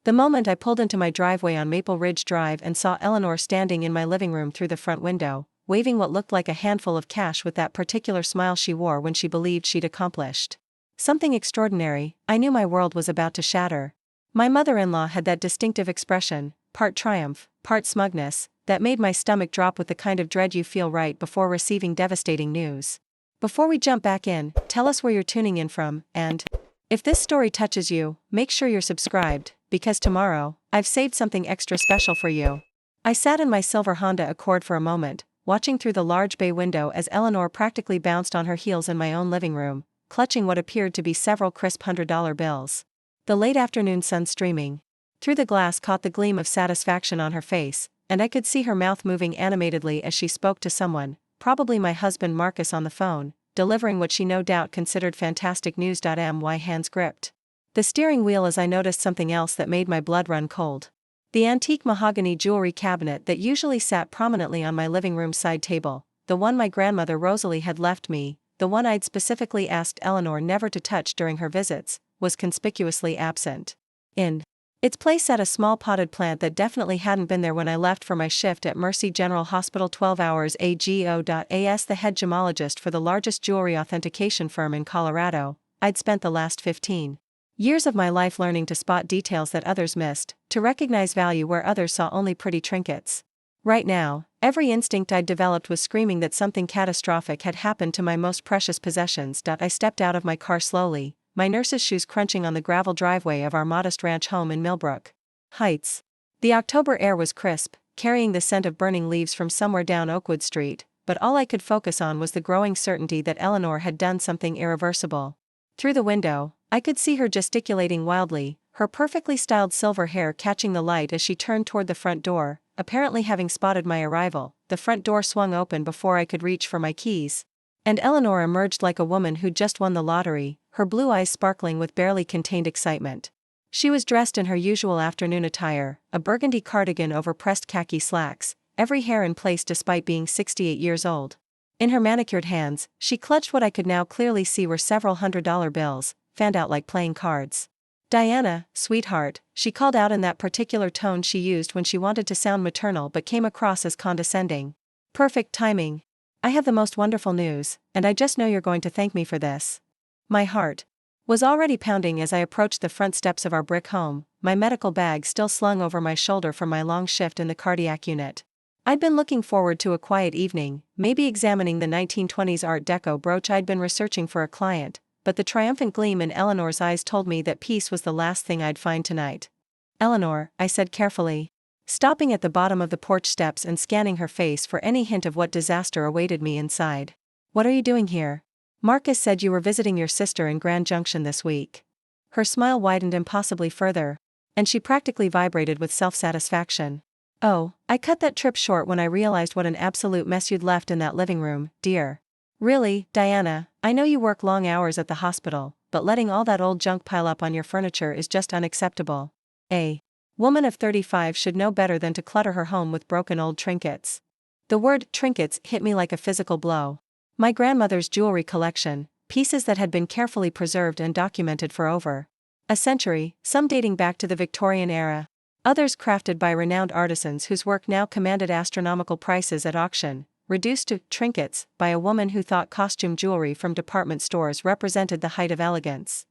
The moment I pulled into my driveway on Maple Ridge Drive and saw Eleanor standing in my living room through the front window, waving what looked like a handful of cash with that particular smile she wore when she believed she'd accomplished something extraordinary, I knew my world was about to shatter. My mother-in-law had that distinctive expression, part triumph, part smugness, that made my stomach drop with the kind of dread you feel right before receiving devastating news. Before we jump back in, tell us where you're tuning in from, and if this story touches you, make sure you're subscribed, because tomorrow, I've saved something extra special for you. I sat in my silver Honda Accord for a moment, watching through the large bay window as Eleanor practically bounced on her heels in my own living room, clutching what appeared to be several crisp $100 bills. The late afternoon sun streaming through the glass caught the gleam of satisfaction on her face, and I could see her mouth moving animatedly as she spoke to someone, probably my husband Marcus on the phone, delivering what she no doubt considered fantastic news. My hands gripped the steering wheel as I noticed something else that made my blood run cold. The antique mahogany jewelry cabinet that usually sat prominently on my living room side table, the one my grandmother Rosalie had left me, the one I'd specifically asked Eleanor never to touch during her visits, was conspicuously absent. In its place sat a small potted plant that definitely hadn't been there when I left for my shift at Mercy General Hospital 12 hours ago. As the head gemologist for the largest jewelry authentication firm in Colorado, I'd spent the last 15 years of my life learning to spot details that others missed, to recognize value where others saw only pretty trinkets. Right now, every instinct I'd developed was screaming that something catastrophic had happened to my most precious possessions. I stepped out of my car slowly, my nurse's shoes crunching on the gravel driveway of our modest ranch home in Millbrook Heights. The October air was crisp, carrying the scent of burning leaves from somewhere down Oakwood Street, but all I could focus on was the growing certainty that Eleanor had done something irreversible. Through the window, I could see her gesticulating wildly, her perfectly styled silver hair catching the light as she turned toward the front door. Apparently having spotted my arrival, the front door swung open before I could reach for my keys, and Eleanor emerged like a woman who'd just won the lottery, her blue eyes sparkling with barely contained excitement. She was dressed in her usual afternoon attire, a burgundy cardigan over pressed khaki slacks, every hair in place despite being 68 years old. In her manicured hands, she clutched what I could now clearly see were several $100 bills, fanned out like playing cards. "Diana, sweetheart," she called out in that particular tone she used when she wanted to sound maternal but came across as condescending. "Perfect timing. I have the most wonderful news, and I just know you're going to thank me for this." My heart was already pounding as I approached the front steps of our brick home, my medical bag still slung over my shoulder from my long shift in the cardiac unit. I'd been looking forward to a quiet evening, maybe examining the 1920s Art Deco brooch I'd been researching for a client, but the triumphant gleam in Eleanor's eyes told me that peace was the last thing I'd find tonight. "Eleanor," I said carefully, stopping at the bottom of the porch steps and scanning her face for any hint of what disaster awaited me inside. "What are you doing here? Marcus said you were visiting your sister in Grand Junction this week." Her smile widened impossibly further, and she practically vibrated with self-satisfaction. "Oh, I cut that trip short when I realized what an absolute mess you'd left in that living room, dear. Really, Diana, I know you work long hours at the hospital, but letting all that old junk pile up on your furniture is just unacceptable. A woman of 35 should know better than to clutter her home with broken old trinkets." The word trinkets hit me like a physical blow. My grandmother's jewelry collection, pieces that had been carefully preserved and documented for over a century, some dating back to the Victorian era, others crafted by renowned artisans whose work now commanded astronomical prices at auction, reduced to trinkets by a woman who thought costume jewelry from department stores represented the height of elegance.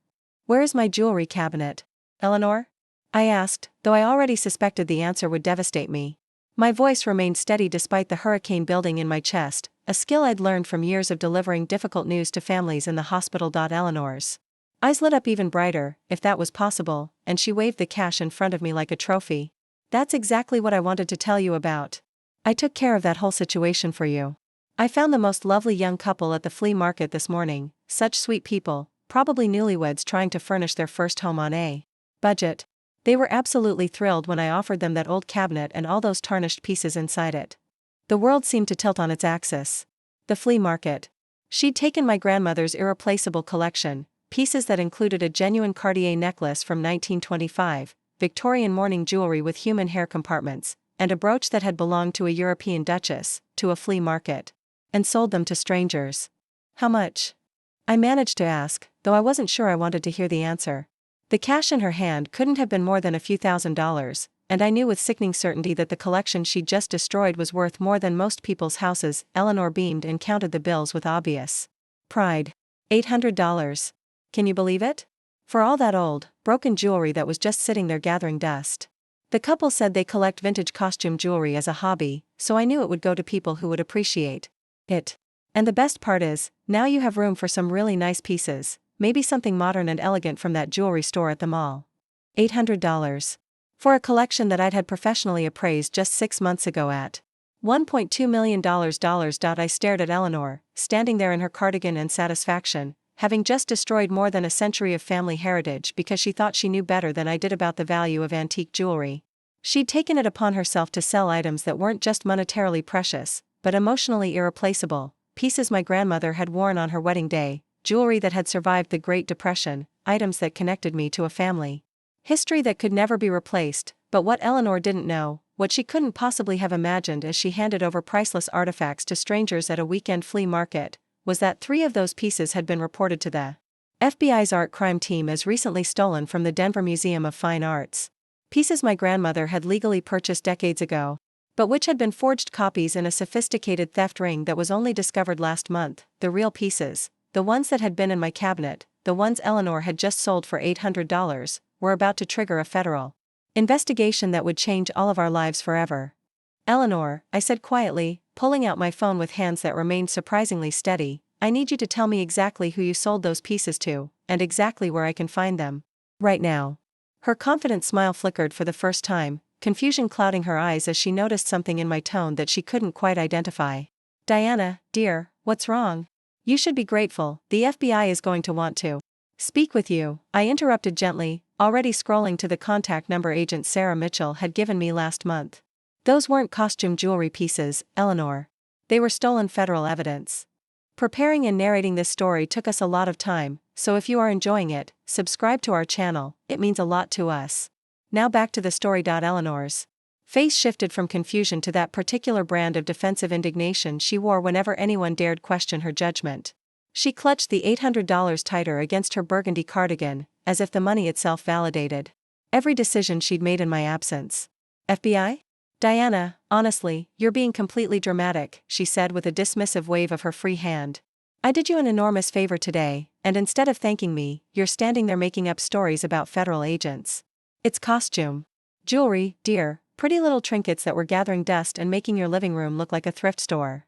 "Where is my jewelry cabinet, Eleanor?" I asked, though I already suspected the answer would devastate me. My voice remained steady despite the hurricane building in my chest, a skill I'd learned from years of delivering difficult news to families in the hospital. Eleanor's eyes lit up even brighter, if that was possible, and she waved the cash in front of me like a trophy. "That's exactly what I wanted to tell you about. I took care of that whole situation for you. I found the most lovely young couple at the flea market this morning, such sweet people, probably newlyweds trying to furnish their first home on a budget. They were absolutely thrilled when I offered them that old cabinet and all those tarnished pieces inside it." The world seemed to tilt on its axis. The flea market. She'd taken my grandmother's irreplaceable collection, pieces that included a genuine Cartier necklace from 1925, Victorian mourning jewelry with human hair compartments, and a brooch that had belonged to a European duchess, to a flea market, and sold them to strangers. "How much?" I managed to ask, though I wasn't sure I wanted to hear the answer. The cash in her hand couldn't have been more than a few $1,000s, and I knew with sickening certainty that the collection she'd just destroyed was worth more than most people's houses. Eleanor beamed and counted the bills with obvious pride. $800. Can you believe it? For all that old, broken jewelry that was just sitting there gathering dust. The couple said they collect vintage costume jewelry as a hobby, so I knew it would go to people who would appreciate it. And the best part is, now you have room for some really nice pieces, maybe something modern and elegant from that jewelry store at the mall. $800. For a collection that I'd had professionally appraised just 6 months ago at $1.2 million. I stared at Eleanor, standing there in her cardigan and satisfaction, having just destroyed more than a century of family heritage because she thought she knew better than I did about the value of antique jewelry. She'd taken it upon herself to sell items that weren't just monetarily precious, but emotionally irreplaceable, pieces my grandmother had worn on her wedding day, jewelry that had survived the Great Depression, items that connected me to a family history that could never be replaced. But what Eleanor didn't know, what she couldn't possibly have imagined as she handed over priceless artifacts to strangers at a weekend flea market, was that 3 of those pieces had been reported to the FBI's art crime team as recently stolen from the Denver Museum of Fine Arts. Pieces my grandmother had legally purchased decades ago, but which had been forged copies in a sophisticated theft ring that was only discovered last month. The real pieces, the ones that had been in my cabinet, the ones Eleanor had just sold for $800, were about to trigger a federal investigation that would change all of our lives forever. Eleanor, I said quietly, pulling out my phone with hands that remained surprisingly steady, I need you to tell me exactly who you sold those pieces to, and exactly where I can find them. Right now. Her confident smile flickered for the first time, confusion clouding her eyes as she noticed something in my tone that she couldn't quite identify. Diana, dear, what's wrong? You should be grateful, the FBI is going to want to speak with you, I interrupted gently, already scrolling to the contact number Agent Sarah Mitchell had given me last month. Those weren't costume jewelry pieces, Eleanor. They were stolen federal evidence. Preparing and narrating this story took us a lot of time, so if you are enjoying it, subscribe to our channel, it means a lot to us. Now back to the story. Eleanor's face shifted from confusion to that particular brand of defensive indignation she wore whenever anyone dared question her judgment. She clutched the $800 tighter against her burgundy cardigan, as if the money itself validated every decision she'd made in my absence. FBI? Diana, honestly, you're being completely dramatic, she said with a dismissive wave of her free hand. I did you an enormous favor today, and instead of thanking me, you're standing there making up stories about federal agents. It's costume jewelry, dear, pretty little trinkets that were gathering dust and making your living room look like a thrift store.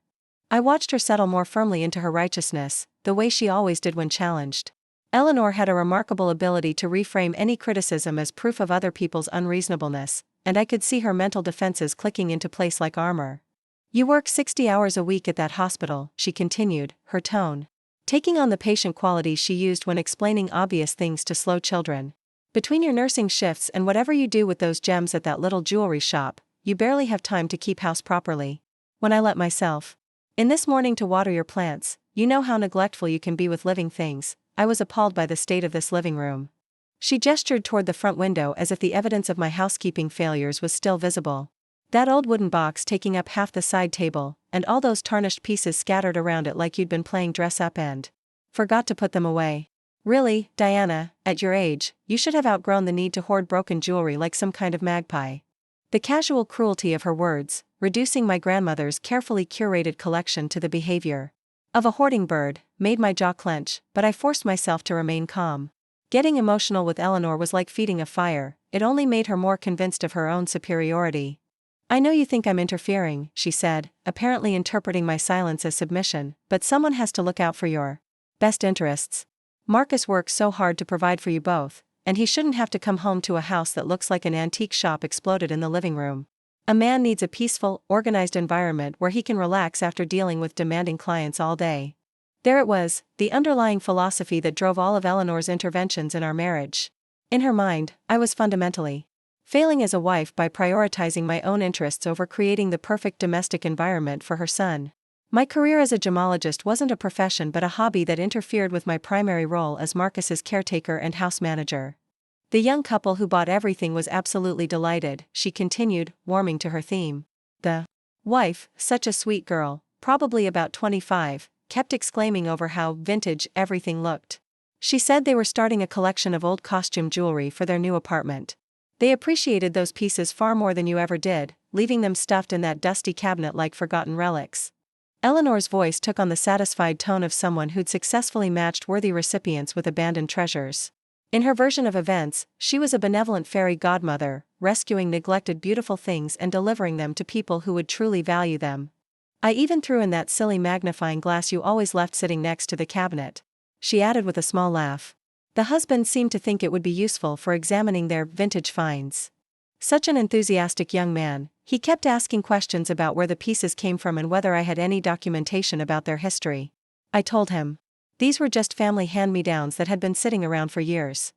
I watched her settle more firmly into her righteousness, the way she always did when challenged. Eleanor had a remarkable ability to reframe any criticism as proof of other people's unreasonableness, and I could see her mental defenses clicking into place like armor. You work 60 hours a week at that hospital, she continued, her tone taking on the patient quality she used when explaining obvious things to slow children. Between your nursing shifts and whatever you do with those gems at that little jewelry shop, you barely have time to keep house properly. When I let myself in this morning to water your plants, you know how neglectful you can be with living things. I was appalled by the state of this living room. She gestured toward the front window as if the evidence of my housekeeping failures was still visible. That old wooden box taking up half the side table, and all those tarnished pieces scattered around it like you'd been playing dress-up and forgot to put them away. Really, Diana, at your age, you should have outgrown the need to hoard broken jewelry like some kind of magpie. The casual cruelty of her words, reducing my grandmother's carefully curated collection to the behavior of a hoarding bird, made my jaw clench, but I forced myself to remain calm. Getting emotional with Eleanor was like feeding a fire, it only made her more convinced of her own superiority. I know you think I'm interfering, she said, apparently interpreting my silence as submission, but someone has to look out for your best interests. Marcus works so hard to provide for you both, and he shouldn't have to come home to a house that looks like an antique shop exploded in the living room. A man needs a peaceful, organized environment where he can relax after dealing with demanding clients all day. There it was, the underlying philosophy that drove all of Eleanor's interventions in our marriage. In her mind, I was fundamentally failing as a wife by prioritizing my own interests over creating the perfect domestic environment for her son. My career as a gemologist wasn't a profession but a hobby that interfered with my primary role as Marcus's caretaker and house manager. The young couple who bought everything was absolutely delighted, she continued, warming to her theme. The wife, such a sweet girl, probably about 25, kept exclaiming over how vintage everything looked. She said they were starting a collection of old costume jewelry for their new apartment. They appreciated those pieces far more than you ever did, leaving them stuffed in that dusty cabinet like forgotten relics. Eleanor's voice took on the satisfied tone of someone who'd successfully matched worthy recipients with abandoned treasures. In her version of events, she was a benevolent fairy godmother, rescuing neglected beautiful things and delivering them to people who would truly value them. I even threw in that silly magnifying glass you always left sitting next to the cabinet, she added with a small laugh. The husband seemed to think it would be useful for examining their vintage finds. Such an enthusiastic young man, he kept asking questions about where the pieces came from and whether I had any documentation about their history. I told him. These were just family hand-me-downs that had been sitting around for years.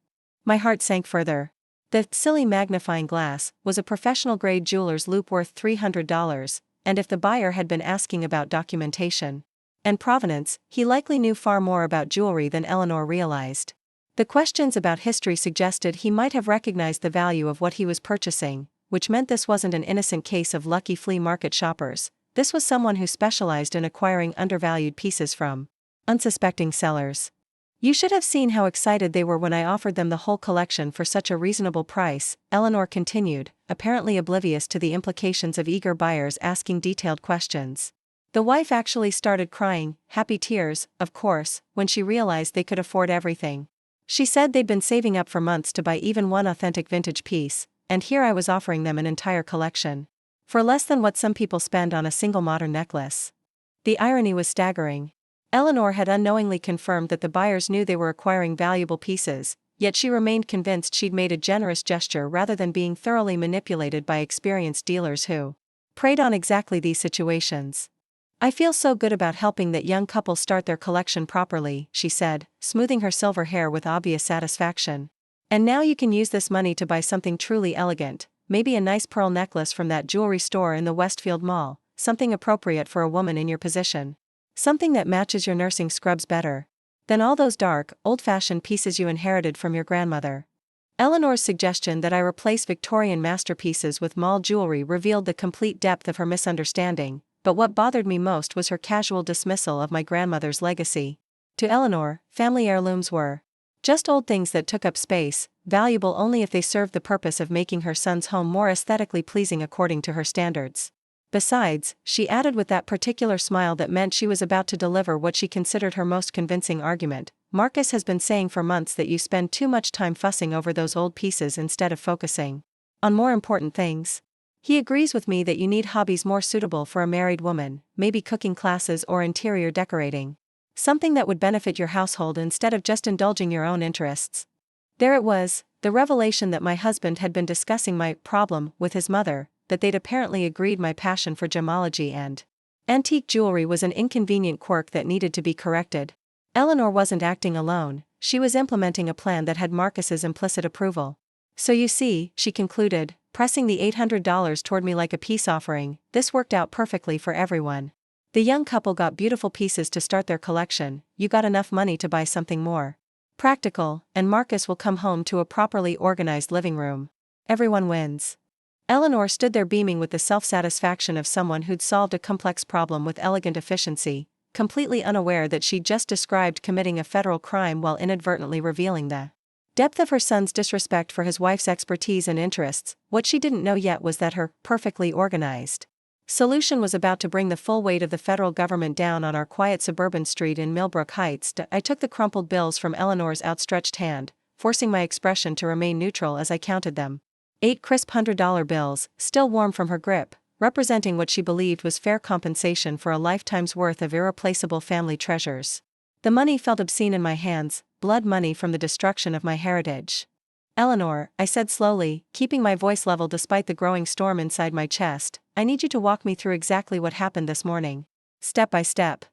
My heart sank further. The silly magnifying glass was a professional-grade jeweler's loupe worth $300, and if the buyer had been asking about documentation and provenance, he likely knew far more about jewelry than Eleanor realized. The questions about history suggested he might have recognized the value of what he was purchasing, which meant this wasn't an innocent case of lucky flea market shoppers. This was someone who specialized in acquiring undervalued pieces from unsuspecting sellers. You should have seen how excited they were when I offered them the whole collection for such a reasonable price, Eleanor continued, apparently oblivious to the implications of eager buyers asking detailed questions. The wife actually started crying, happy tears, of course, when she realized they could afford everything. She said they'd been saving up for months to buy even one authentic vintage piece, and here I was offering them an entire collection. For less than what some people spend on a single modern necklace. The irony was staggering. Eleanor had unknowingly confirmed that the buyers knew they were acquiring valuable pieces, yet she remained convinced she'd made a generous gesture rather than being thoroughly manipulated by experienced dealers who preyed on exactly these situations. I feel so good about helping that young couple start their collection properly, she said, smoothing her silver hair with obvious satisfaction. And now you can use this money to buy something truly elegant, maybe a nice pearl necklace from that jewelry store in the Westfield Mall, something appropriate for a woman in your position. Something that matches your nursing scrubs better than all those dark, old-fashioned pieces you inherited from your grandmother. Eleanor's suggestion that I replace Victorian masterpieces with mall jewelry revealed the complete depth of her misunderstanding, but what bothered me most was her casual dismissal of my grandmother's legacy. To Eleanor, family heirlooms were just old things that took up space, valuable only if they served the purpose of making her son's home more aesthetically pleasing according to her standards. Besides, she added with that particular smile that meant she was about to deliver what she considered her most convincing argument, Marcus has been saying for months that you spend too much time fussing over those old pieces instead of focusing on more important things. He agrees with me that you need hobbies more suitable for a married woman, maybe cooking classes or interior decorating. Something that would benefit your household instead of just indulging your own interests. There it was, the revelation that my husband had been discussing my problem with his mother, that they'd apparently agreed my passion for gemology and antique jewelry was an inconvenient quirk that needed to be corrected. Eleanor wasn't acting alone, she was implementing a plan that had Marcus's implicit approval. So you see, she concluded, pressing the $800 toward me like a peace offering, this worked out perfectly for everyone. The young couple got beautiful pieces to start their collection, you got enough money to buy something more practical, and Marcus will come home to a properly organized living room. Everyone wins. Eleanor stood there beaming with the self-satisfaction of someone who'd solved a complex problem with elegant efficiency, completely unaware that she'd just described committing a federal crime while inadvertently revealing the depth of her son's disrespect for his wife's expertise and interests. What she didn't know yet was that her perfectly organized solution was about to bring the full weight of the federal government down on our quiet suburban street in Millbrook Heights. I took the crumpled bills from Eleanor's outstretched hand, forcing my expression to remain neutral as I counted them. 8 crisp $100 bills, still warm from her grip, representing what she believed was fair compensation for a lifetime's worth of irreplaceable family treasures. The money felt obscene in my hands, blood money from the destruction of my heritage. Eleanor, I said slowly, keeping my voice level despite the growing storm inside my chest, I need you to walk me through exactly what happened this morning. Step by step.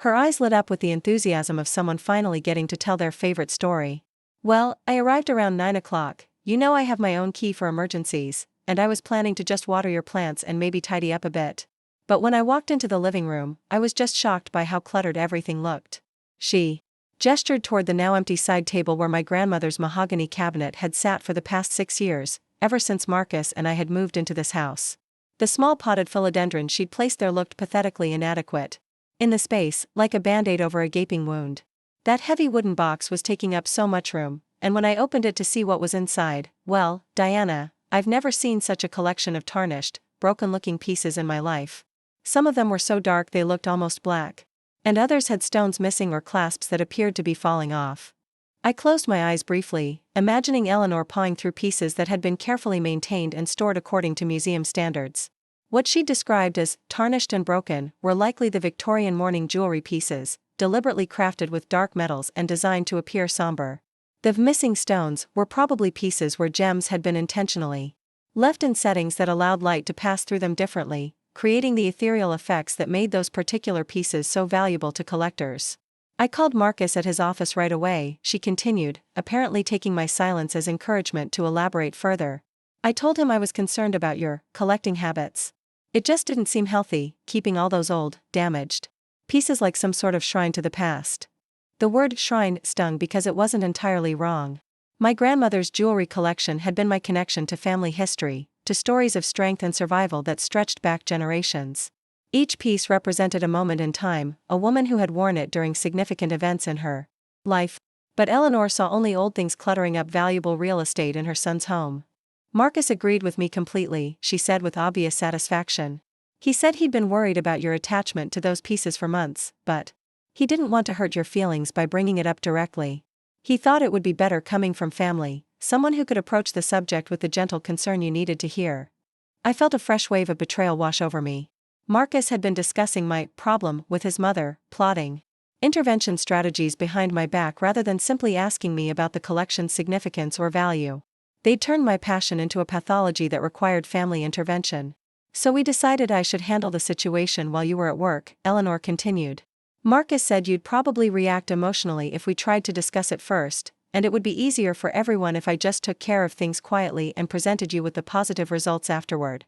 Her eyes lit up with the enthusiasm of someone finally getting to tell their favorite story. Well, I arrived around 9 o'clock. You know I have my own key for emergencies, and I was planning to just water your plants and maybe tidy up a bit. But when I walked into the living room, I was just shocked by how cluttered everything looked. She gestured toward the now empty side table where my grandmother's mahogany cabinet had sat for the past 6 years, ever since Marcus and I had moved into this house. The small potted philodendron she'd placed there looked pathetically inadequate. In the space, like a band-aid over a gaping wound. That heavy wooden box was taking up so much room, and when I opened it to see what was inside, well, Diana, I've never seen such a collection of tarnished, broken-looking pieces in my life. Some of them were so dark they looked almost black. And others had stones missing or clasps that appeared to be falling off. I closed my eyes briefly, imagining Eleanor pawing through pieces that had been carefully maintained and stored according to museum standards. What she described as tarnished and broken were likely the Victorian mourning jewelry pieces, deliberately crafted with dark metals and designed to appear somber. The missing stones were probably pieces where gems had been intentionally left in settings that allowed light to pass through them differently, creating the ethereal effects that made those particular pieces so valuable to collectors. I called Marcus at his office right away, she continued, apparently taking my silence as encouragement to elaborate further. I told him I was concerned about your collecting habits. It just didn't seem healthy, keeping all those old, damaged pieces like some sort of shrine to the past. The word shrine stung because it wasn't entirely wrong. My grandmother's jewelry collection had been my connection to family history, to stories of strength and survival that stretched back generations. Each piece represented a moment in time, a woman who had worn it during significant events in her life. But Eleanor saw only old things cluttering up valuable real estate in her son's home. Marcus agreed with me completely, she said with obvious satisfaction. He said he'd been worried about your attachment to those pieces for months, but he didn't want to hurt your feelings by bringing it up directly. He thought it would be better coming from family, someone who could approach the subject with the gentle concern you needed to hear. I felt a fresh wave of betrayal wash over me. Marcus had been discussing my problem with his mother, plotting intervention strategies behind my back rather than simply asking me about the collection's significance or value. They'd turned my passion into a pathology that required family intervention. So we decided I should handle the situation while you were at work, Eleanor continued. Marcus said you'd probably react emotionally if we tried to discuss it first, and it would be easier for everyone if I just took care of things quietly and presented you with the positive results afterward.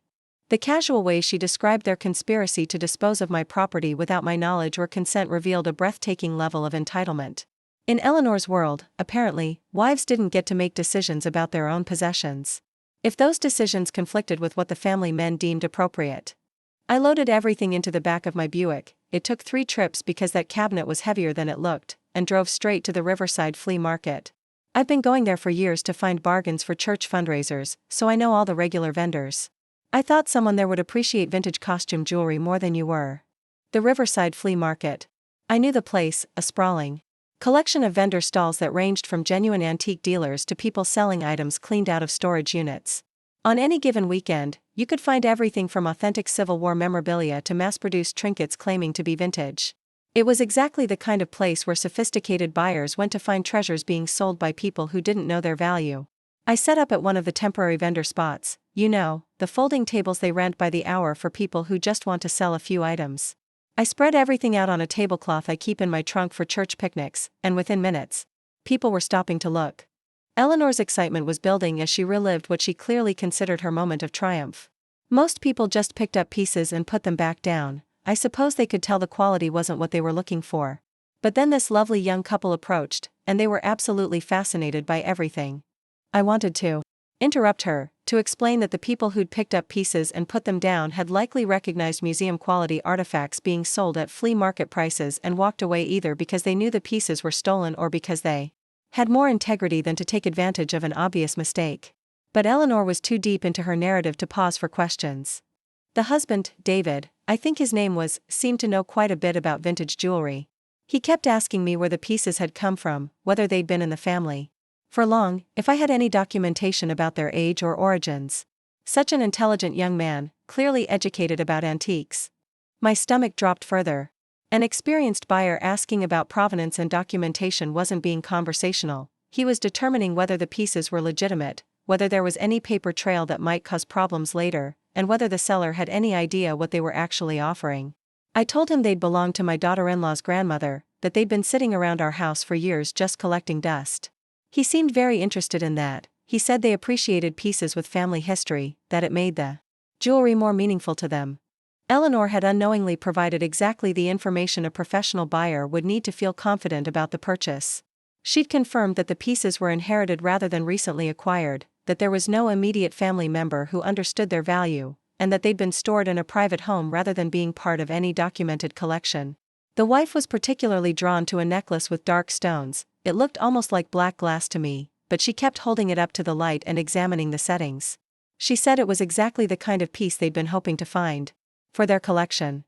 The casual way she described their conspiracy to dispose of my property without my knowledge or consent revealed a breathtaking level of entitlement. In Eleanor's world, apparently, wives didn't get to make decisions about their own possessions. If those decisions conflicted with what the family men deemed appropriate. I loaded everything into the back of my Buick. It took 3 trips because that cabinet was heavier than it looked, and drove straight to the Riverside Flea Market. I've been going there for years to find bargains for church fundraisers, so I know all the regular vendors. I thought someone there would appreciate vintage costume jewelry more than you were. The Riverside Flea Market. I knew the place, a sprawling collection of vendor stalls that ranged from genuine antique dealers to people selling items cleaned out of storage units. On any given weekend, you could find everything from authentic Civil War memorabilia to mass-produced trinkets claiming to be vintage. It was exactly the kind of place where sophisticated buyers went to find treasures being sold by people who didn't know their value. I set up at one of the temporary vendor spots, you know, the folding tables they rent by the hour for people who just want to sell a few items. I spread everything out on a tablecloth I keep in my trunk for church picnics, and within minutes, people were stopping to look. Eleanor's excitement was building as she relived what she clearly considered her moment of triumph. Most people just picked up pieces and put them back down. I suppose they could tell the quality wasn't what they were looking for. But then this lovely young couple approached, and they were absolutely fascinated by everything. I wanted to interrupt her, to explain that the people who'd picked up pieces and put them down had likely recognized museum-quality artifacts being sold at flea market prices and walked away either because they knew the pieces were stolen or because they had more integrity than to take advantage of an obvious mistake. But Eleanor was too deep into her narrative to pause for questions. The husband, David, I think his name was, seemed to know quite a bit about vintage jewelry. He kept asking me where the pieces had come from, whether they'd been in the family for long, if I had any documentation about their age or origins. Such an intelligent young man, clearly educated about antiques. My stomach dropped further. An experienced buyer asking about provenance and documentation wasn't being conversational. He was determining whether the pieces were legitimate, whether there was any paper trail that might cause problems later, and whether the seller had any idea what they were actually offering. I told him they'd belonged to my daughter-in-law's grandmother, that they'd been sitting around our house for years just collecting dust. He seemed very interested in that. He said they appreciated pieces with family history, that it made the jewelry more meaningful to them. Eleanor had unknowingly provided exactly the information a professional buyer would need to feel confident about the purchase. She'd confirmed that the pieces were inherited rather than recently acquired, that there was no immediate family member who understood their value, and that they'd been stored in a private home rather than being part of any documented collection. The wife was particularly drawn to a necklace with dark stones. It looked almost like black glass to me, but she kept holding it up to the light and examining the settings. She said it was exactly the kind of piece they'd been hoping to find for their collection.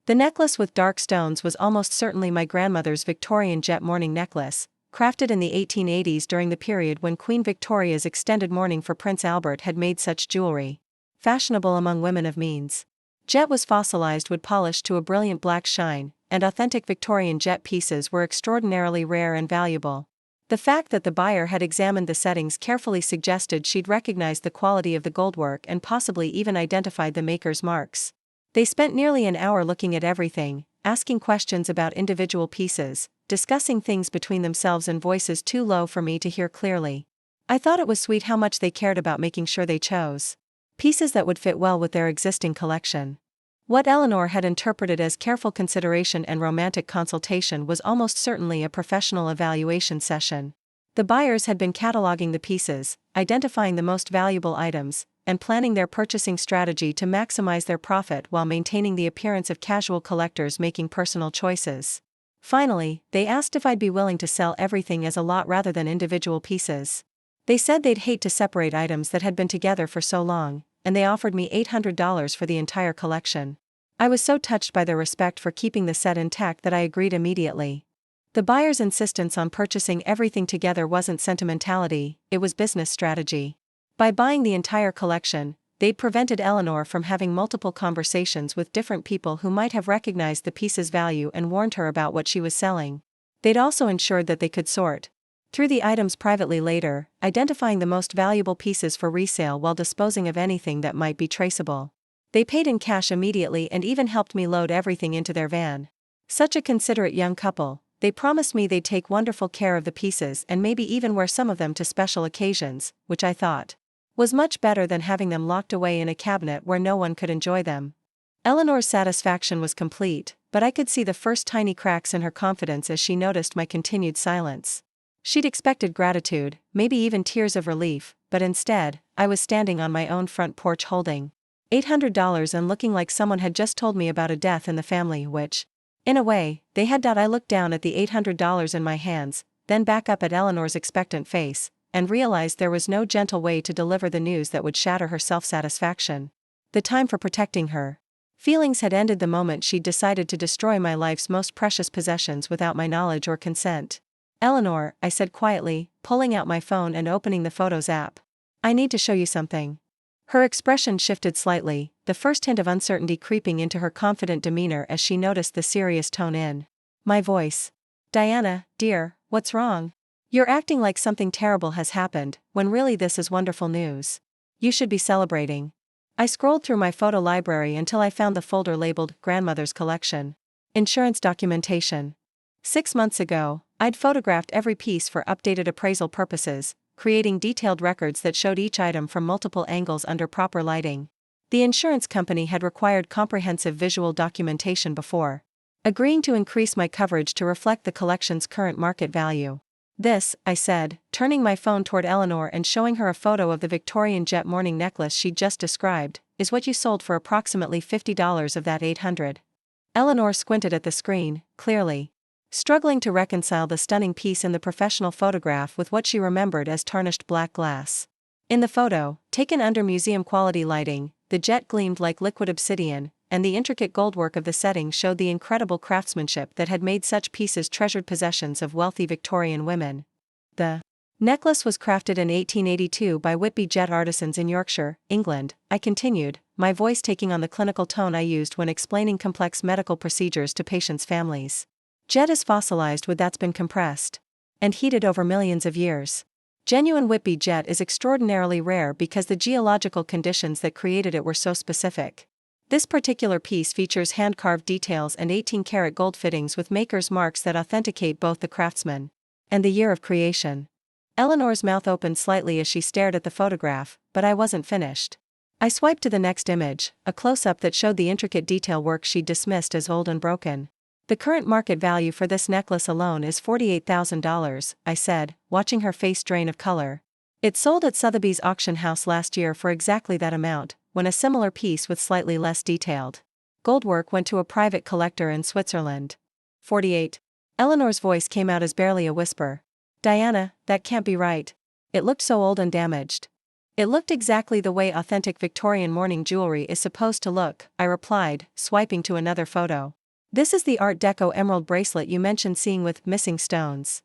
The necklace with dark stones was almost certainly my grandmother's Victorian jet mourning necklace, crafted in the 1880s during the period when Queen Victoria's extended mourning for Prince Albert had made such jewelry fashionable among women of means. Jet was fossilized wood polished to a brilliant black shine, and authentic Victorian jet pieces were extraordinarily rare and valuable. The fact that the buyer had examined the settings carefully suggested she'd recognized the quality of the goldwork and possibly even identified the maker's marks. They spent nearly an hour looking at everything, asking questions about individual pieces, discussing things between themselves in voices too low for me to hear clearly. I thought it was sweet how much they cared about making sure they chose pieces that would fit well with their existing collection. What Eleanor had interpreted as careful consideration and romantic consultation was almost certainly a professional evaluation session. The buyers had been cataloging the pieces, identifying the most valuable items, and planning their purchasing strategy to maximize their profit while maintaining the appearance of casual collectors making personal choices. Finally, they asked if I'd be willing to sell everything as a lot rather than individual pieces. They said they'd hate to separate items that had been together for so long, and they offered me $800 for the entire collection. I was so touched by their respect for keeping the set intact that I agreed immediately. The buyer's insistence on purchasing everything together wasn't sentimentality, it was business strategy. By buying the entire collection, they'd prevented Eleanor from having multiple conversations with different people who might have recognized the piece's value and warned her about what she was selling. They'd also ensured that they could sort through the items privately later, identifying the most valuable pieces for resale while disposing of anything that might be traceable. They paid in cash immediately and even helped me load everything into their van. Such a considerate young couple. They promised me they'd take wonderful care of the pieces and maybe even wear some of them to special occasions, which I thought was much better than having them locked away in a cabinet where no one could enjoy them. Eleanor's satisfaction was complete, but I could see the first tiny cracks in her confidence as she noticed my continued silence. She'd expected gratitude, maybe even tears of relief, but instead, I was standing on my own front porch holding $800 and looking like someone had just told me about a death in the family which, in a way, they had done. I looked down at the $800 in my hands, then back up at Eleanor's expectant face, and realized there was no gentle way to deliver the news that would shatter her self-satisfaction. The time for protecting her feelings had ended the moment she'd decided to destroy my life's most precious possessions without my knowledge or consent. "Eleanor," I said quietly, pulling out my phone and opening the Photos app. "I need to show you something." Her expression shifted slightly, the first hint of uncertainty creeping into her confident demeanor as she noticed the serious tone in my voice. "Diana, dear, what's wrong? You're acting like something terrible has happened, when really this is wonderful news. You should be celebrating." I scrolled through my photo library until I found the folder labeled Grandmother's Collection. Insurance documentation. 6 months ago, I'd photographed every piece for updated appraisal purposes, creating detailed records that showed each item from multiple angles under proper lighting. The insurance company had required comprehensive visual documentation before agreeing to increase my coverage to reflect the collection's current market value. "This," I said, turning my phone toward Eleanor and showing her a photo of the Victorian jet mourning necklace she'd just described, "is what you sold for approximately $50 of that $800. Eleanor squinted at the screen, clearly struggling to reconcile the stunning piece in the professional photograph with what she remembered as tarnished black glass. In the photo, taken under museum-quality lighting, the jet gleamed like liquid obsidian, and the intricate goldwork of the setting showed the incredible craftsmanship that had made such pieces treasured possessions of wealthy Victorian women. The necklace was crafted in 1882 by Whitby jet artisans in Yorkshire, England, I continued, my voice taking on the clinical tone I used when explaining complex medical procedures to patients' families. Jet is fossilized wood that's been compressed and heated over millions of years. Genuine Whitby jet is extraordinarily rare because the geological conditions that created it were so specific. This particular piece features hand-carved details and 18-karat gold fittings with maker's marks that authenticate both the craftsman and the year of creation. Eleanor's mouth opened slightly as she stared at the photograph, but I wasn't finished. I swiped to the next image, a close-up that showed the intricate detail work she'd dismissed as old and broken. "The current market value for this necklace alone is $48,000, I said, watching her face drain of color. "It sold at Sotheby's auction house last year for exactly that amount, when a similar piece with slightly less detailed goldwork went to a private collector in Switzerland." 48. Eleanor's voice came out as barely a whisper. Diana, that can't be right. It looked so old and damaged. It looked exactly the way authentic Victorian mourning jewelry is supposed to look, I replied, swiping to another photo. This is the Art Deco emerald bracelet you mentioned seeing with missing stones.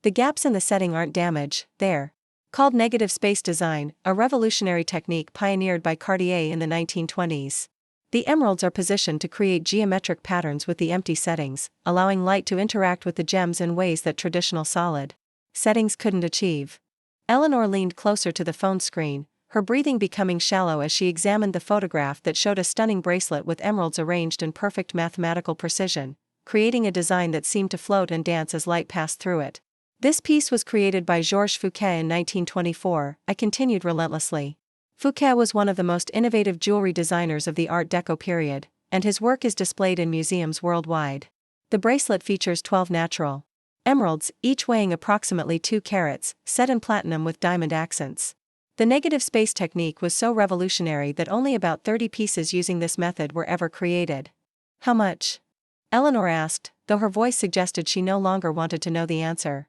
The gaps in the setting aren't damage, they're called negative space design, a revolutionary technique pioneered by Cartier in the 1920s. The emeralds are positioned to create geometric patterns with the empty settings, allowing light to interact with the gems in ways that traditional solid settings couldn't achieve. Eleanor leaned closer to the phone screen, her breathing becoming shallow as she examined the photograph that showed a stunning bracelet with emeralds arranged in perfect mathematical precision, creating a design that seemed to float and dance as light passed through it. This piece was created by Georges Fouquet in 1924, I continued relentlessly. Fouquet was one of the most innovative jewelry designers of the Art Deco period, and his work is displayed in museums worldwide. The bracelet features 12 natural emeralds, each weighing approximately 2 carats, set in platinum with diamond accents. The negative space technique was so revolutionary that only about 30 pieces using this method were ever created. How much? Eleanor asked, though her voice suggested she no longer wanted to know the answer.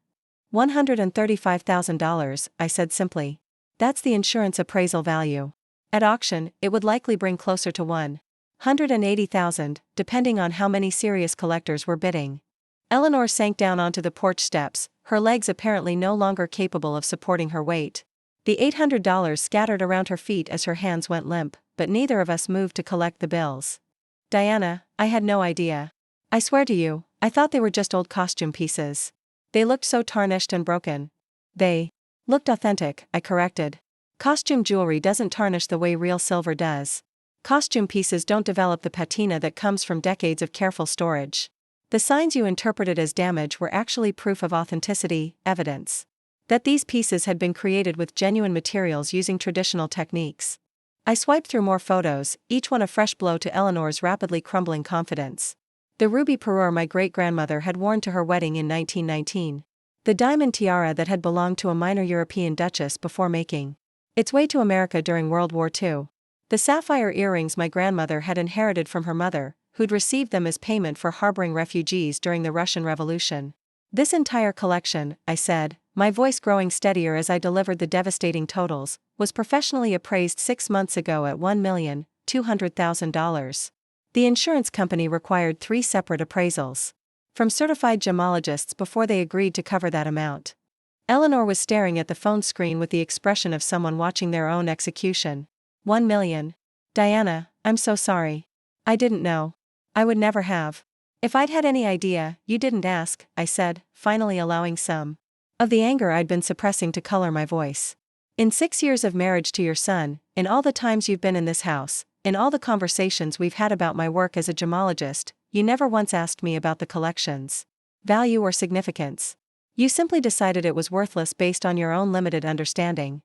$135,000, I said simply. That's the insurance appraisal value. At auction, it would likely bring closer to $180,000, depending on how many serious collectors were bidding. Eleanor sank down onto the porch steps, her legs apparently no longer capable of supporting her weight. The $800 scattered around her feet as her hands went limp, but neither of us moved to collect the bills. Diana, I had no idea. I swear to you, I thought they were just old costume pieces. They looked so tarnished and broken. They looked authentic, I corrected. Costume jewelry doesn't tarnish the way real silver does. Costume pieces don't develop the patina that comes from decades of careful storage. The signs you interpreted as damage were actually proof of authenticity, evidence that these pieces had been created with genuine materials using traditional techniques. I swiped through more photos, each one a fresh blow to Eleanor's rapidly crumbling confidence. The ruby parure my great-grandmother had worn to her wedding in 1919. The diamond tiara that had belonged to a minor European duchess before making its way to America during World War II. The sapphire earrings my grandmother had inherited from her mother, who'd received them as payment for harboring refugees during the Russian Revolution. This entire collection, I said, my voice growing steadier as I delivered the devastating totals, was professionally appraised 6 months ago at $1,200,000. The insurance company required 3 separate appraisals from certified gemologists before they agreed to cover that amount. Eleanor was staring at the phone screen with the expression of someone watching their own execution. 1 million. Diana, I'm so sorry. I didn't know. I would never have. If I'd had any idea, you didn't ask, I said, finally allowing some of the anger I'd been suppressing to color my voice. In 6 years of marriage to your son, in all the times you've been in this house, in all the conversations we've had about my work as a gemologist, you never once asked me about the collection's value or significance. You simply decided it was worthless based on your own limited understanding.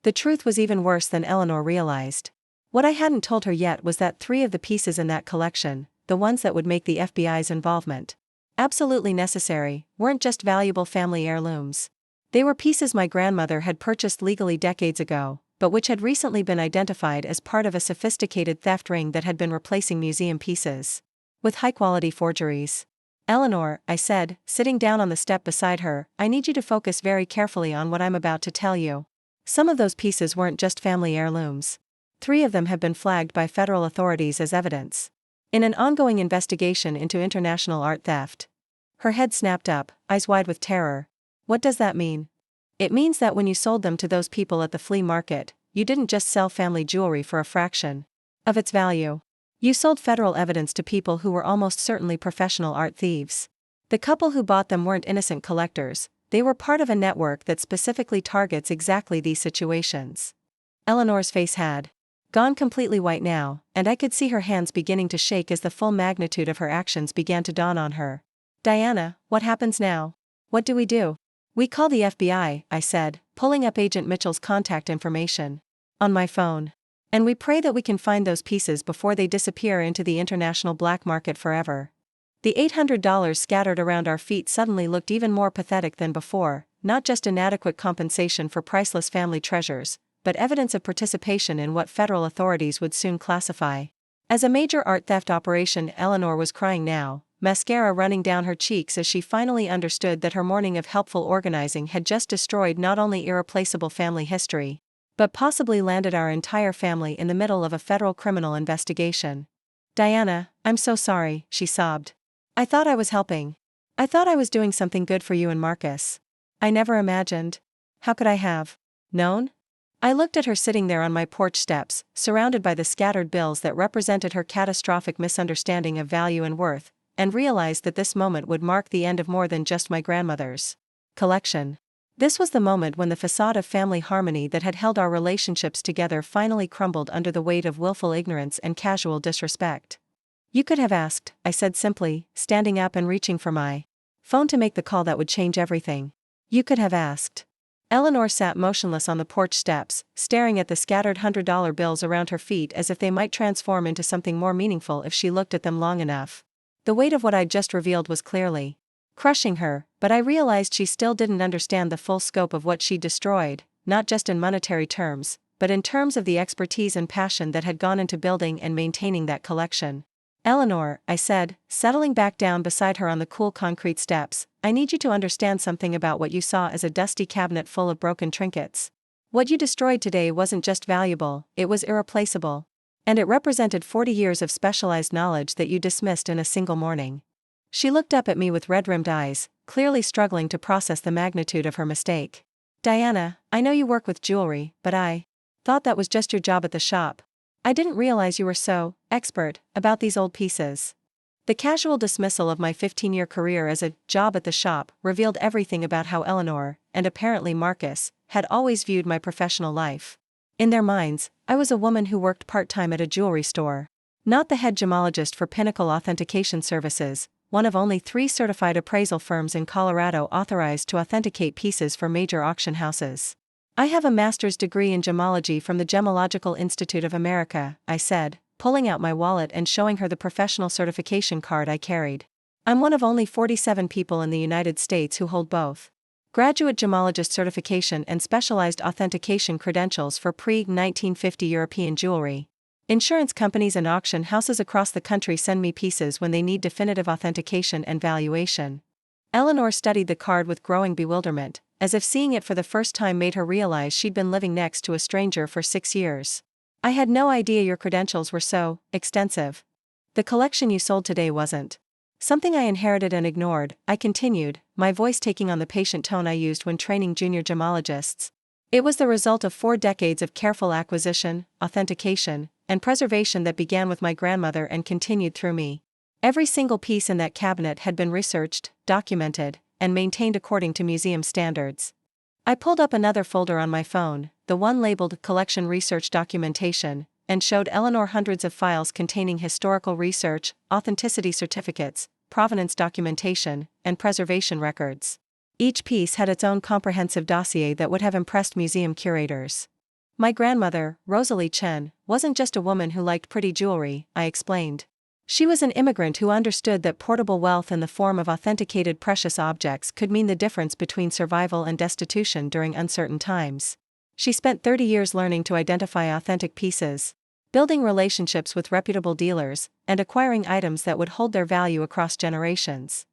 The truth was even worse than Eleanor realized. What I hadn't told her yet was that 3 of the pieces in that collection, the ones that would make the FBI's involvement absolutely necessary, weren't just valuable family heirlooms. They were pieces my grandmother had purchased legally decades ago, but which had recently been identified as part of a sophisticated theft ring that had been replacing museum pieces with high-quality forgeries. Eleanor, I said, sitting down on the step beside her, I need you to focus very carefully on what I'm about to tell you. Some of those pieces weren't just family heirlooms. 3 of them have been flagged by federal authorities as evidence in an ongoing investigation into international art theft. Her head snapped up, eyes wide with terror. What does that mean? It means that when you sold them to those people at the flea market, you didn't just sell family jewelry for a fraction of its value. You sold federal evidence to people who were almost certainly professional art thieves. The couple who bought them weren't innocent collectors, they were part of a network that specifically targets exactly these situations. Eleanor's face had gone completely white now, and I could see her hands beginning to shake as the full magnitude of her actions began to dawn on her. Diana, what happens now? What do we do? We call the FBI, I said, pulling up Agent Mitchell's contact information on my phone. And we pray that we can find those pieces before they disappear into the international black market forever. The $800 scattered around our feet suddenly looked even more pathetic than before, not just inadequate compensation for priceless family treasures, but evidence of participation in what federal authorities would soon classify as a major art theft operation. Eleanor was crying now, mascara running down her cheeks as she finally understood that her morning of helpful organizing had just destroyed not only irreplaceable family history, but possibly landed our entire family in the middle of a federal criminal investigation. "Diana, I'm so sorry," she sobbed. "I thought I was helping. I thought I was doing something good for you and Marcus. I never imagined. How could I have known?" I looked at her sitting there on my porch steps, surrounded by the scattered bills that represented her catastrophic misunderstanding of value and worth, and realized that this moment would mark the end of more than just my grandmother's collection. This was the moment when the facade of family harmony that had held our relationships together finally crumbled under the weight of willful ignorance and casual disrespect. "You could have asked," I said simply, standing up and reaching for my phone to make the call that would change everything. "You could have asked." Eleanor sat motionless on the porch steps, staring at the scattered $100 bills around her feet as if they might transform into something more meaningful if she looked at them long enough. The weight of what I'd just revealed was clearly crushing her, but I realized she still didn't understand the full scope of what she'd destroyed, not just in monetary terms, but in terms of the expertise and passion that had gone into building and maintaining that collection. "Eleanor," I said, settling back down beside her on the cool concrete steps, "I need you to understand something about what you saw as a dusty cabinet full of broken trinkets. What you destroyed today wasn't just valuable, it was irreplaceable. And it represented 40 years of specialized knowledge that you dismissed in a single morning." She looked up at me with red-rimmed eyes, clearly struggling to process the magnitude of her mistake. "Diana, I know you work with jewelry, but I thought that was just your job at the shop. I didn't realize you were so expert about these old pieces." The casual dismissal of my 15-year career as a job at the shop revealed everything about how Eleanor, and apparently Marcus, had always viewed my professional life. In their minds, I was a woman who worked part-time at a jewelry store. Not the head gemologist for Pinnacle Authentication Services, one of only 3 certified appraisal firms in Colorado authorized to authenticate pieces for major auction houses. "I have a master's degree in gemology from the Gemological Institute of America," I said, pulling out my wallet and showing her the professional certification card I carried. "I'm one of only 47 people in the United States who hold both graduate gemologist certification and specialized authentication credentials for pre-1950 European jewelry. Insurance companies and auction houses across the country send me pieces when they need definitive authentication and valuation." Eleanor studied the card with growing bewilderment, as if seeing it for the first time made her realize she'd been living next to a stranger for 6 years. "I had no idea your credentials were so extensive. The collection you sold today wasn't something I inherited and ignored," I continued, my voice taking on the patient tone I used when training junior gemologists. "It was the result of 4 decades of careful acquisition, authentication, and preservation that began with my grandmother and continued through me. Every single piece in that cabinet had been researched, documented, and maintained according to museum standards." I pulled up another folder on my phone, the one labeled Collection Research Documentation, and showed Eleanor hundreds of files containing historical research, authenticity certificates, provenance documentation, and preservation records. Each piece had its own comprehensive dossier that would have impressed museum curators. "My grandmother, Rosalie Chen, wasn't just a woman who liked pretty jewelry," I explained. "She was an immigrant who understood that portable wealth in the form of authenticated precious objects could mean the difference between survival and destitution during uncertain times. She spent 30 years learning to identify authentic pieces, building relationships with reputable dealers, and acquiring items that would hold their value across generations."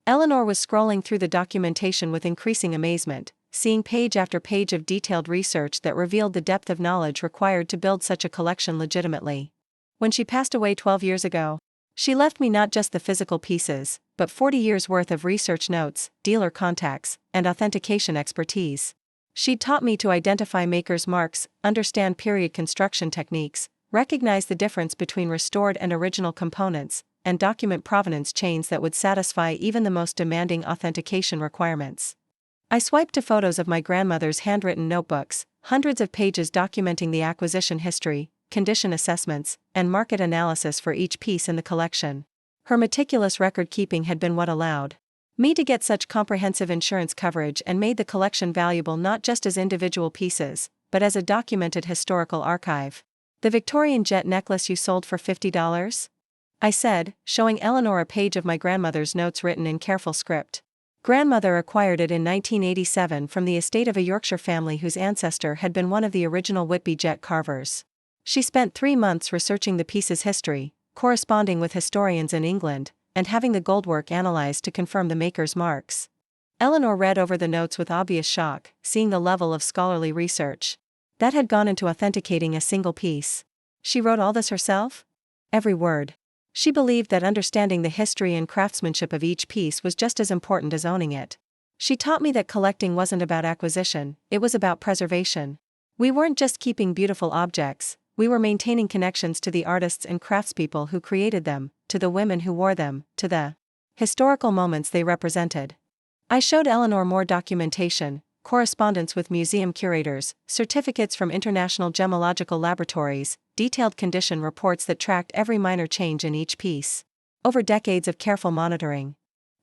Eleanor was scrolling through the documentation with increasing amazement, seeing page after page of detailed research that revealed the depth of knowledge required to build such a collection legitimately. "When she passed away 12 years ago, she left me not just the physical pieces, but 40 years' worth of research notes, dealer contacts, and authentication expertise. She'd taught me to identify makers' marks, understand period construction techniques, recognize the difference between restored and original components, and document provenance chains that would satisfy even the most demanding authentication requirements." I swiped to photos of my grandmother's handwritten notebooks, hundreds of pages documenting the acquisition history, condition assessments, and market analysis for each piece in the collection. Her meticulous record-keeping had been what allowed me to get such comprehensive insurance coverage and made the collection valuable not just as individual pieces, but as a documented historical archive. "The Victorian jet necklace you sold for $50? I said, showing Eleanor a page of my grandmother's notes written in careful script. Grandmother acquired it in 1987 from the estate of a Yorkshire family whose ancestor had been one of the original Whitby jet carvers. She spent 3 months researching the piece's history, corresponding with historians in England, and having the goldwork analyzed to confirm the maker's marks. Eleanor read over the notes with obvious shock, seeing the level of scholarly research that had gone into authenticating a single piece. She wrote all this herself? Every word. She believed that understanding the history and craftsmanship of each piece was just as important as owning it. She taught me that collecting wasn't about acquisition, it was about preservation. We weren't just keeping beautiful objects, we were maintaining connections to the artists and craftspeople who created them, to the women who wore them, to the historical moments they represented. I showed Eleanor more documentation, correspondence with museum curators, certificates from international gemological laboratories, detailed condition reports that tracked every minor change in each piece. Over decades of careful monitoring.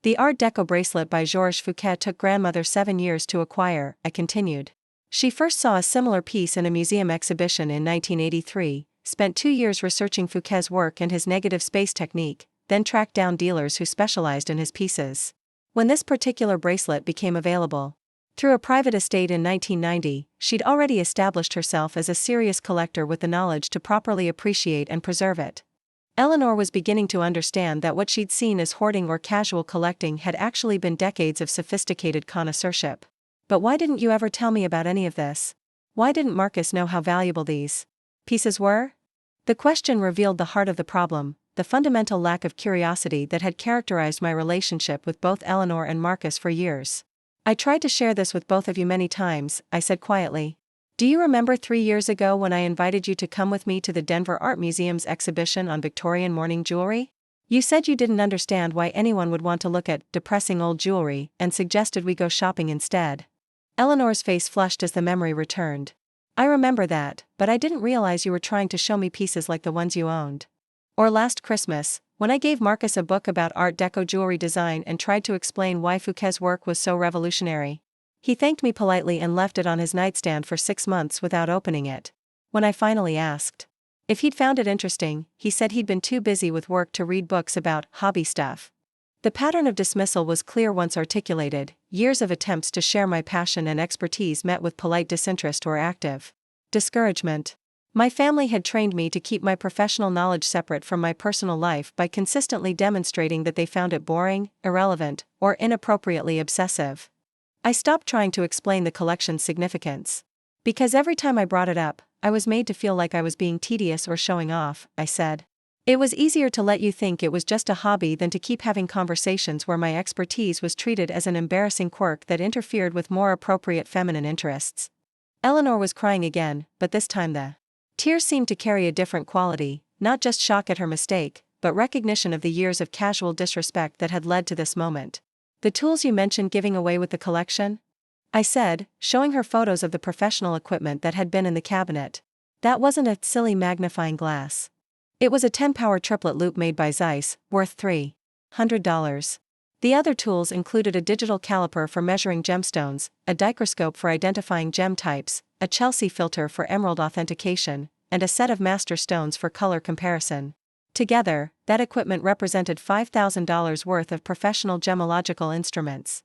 The Art Deco bracelet by Georges Fouquet took grandmother 7 years to acquire, I continued. She first saw a similar piece in a museum exhibition in 1983, spent 2 years researching Fouquet's work and his negative space technique, then tracked down dealers who specialized in his pieces. When this particular bracelet became available, through a private estate in 1990, she'd already established herself as a serious collector with the knowledge to properly appreciate and preserve it. Eleanor was beginning to understand that what she'd seen as hoarding or casual collecting had actually been decades of sophisticated connoisseurship. But why didn't you ever tell me about any of this? Why didn't Marcus know how valuable these pieces were? The question revealed the heart of the problem, the fundamental lack of curiosity that had characterized my relationship with both Eleanor and Marcus for years. I tried to share this with both of you many times, I said quietly. Do you remember 3 years ago when I invited you to come with me to the Denver Art Museum's exhibition on Victorian mourning jewelry? You said you didn't understand why anyone would want to look at depressing old jewelry and suggested we go shopping instead. Eleanor's face flushed as the memory returned. I remember that, but I didn't realize you were trying to show me pieces like the ones you owned. Or last Christmas, when I gave Marcus a book about Art Deco jewelry design and tried to explain why Fouquet's work was so revolutionary. He thanked me politely and left it on his nightstand for 6 months without opening it. When I finally asked if he'd found it interesting, he said he'd been too busy with work to read books about hobby stuff. The pattern of dismissal was clear once articulated, years of attempts to share my passion and expertise met with polite disinterest or active discouragement. My family had trained me to keep my professional knowledge separate from my personal life by consistently demonstrating that they found it boring, irrelevant, or inappropriately obsessive. I stopped trying to explain the collection's significance. Because every time I brought it up, I was made to feel like I was being tedious or showing off, I said. It was easier to let you think it was just a hobby than to keep having conversations where my expertise was treated as an embarrassing quirk that interfered with more appropriate feminine interests. Eleanor was crying again, but this time the tears seemed to carry a different quality, not just shock at her mistake, but recognition of the years of casual disrespect that had led to this moment. The tools you mentioned giving away with the collection? I said, showing her photos of the professional equipment that had been in the cabinet. That wasn't a silly magnifying glass. It was a 10-power triplet loop made by Zeiss, worth $300. The other tools included a digital caliper for measuring gemstones, a dichroscope for identifying gem types, a Chelsea filter for emerald authentication, and a set of master stones for color comparison. Together, that equipment represented $5,000 worth of professional gemological instruments.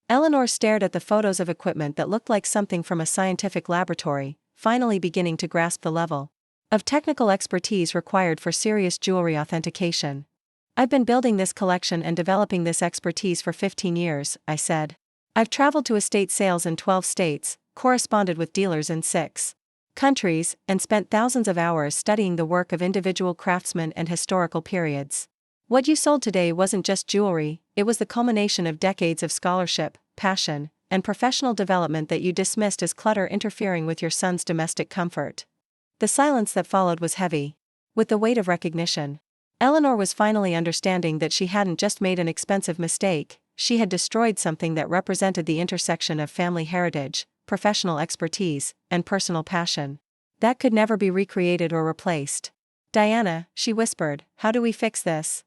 Eleanor stared at the photos of equipment that looked like something from a scientific laboratory, finally beginning to grasp the level of technical expertise required for serious jewelry authentication. I've been building this collection and developing this expertise for 15 years, I said. I've traveled to estate sales in 12 states, corresponded with dealers in 6 countries, and spent thousands of hours studying the work of individual craftsmen and historical periods. What you sold today wasn't just jewelry, it was the culmination of decades of scholarship, passion, and professional development that you dismissed as clutter interfering with your son's domestic comfort. The silence that followed was heavy with the weight of recognition. Eleanor was finally understanding that she hadn't just made an expensive mistake, she had destroyed something that represented the intersection of family heritage, professional expertise, and personal passion. That could never be recreated or replaced. Diana, she whispered, how do we fix this?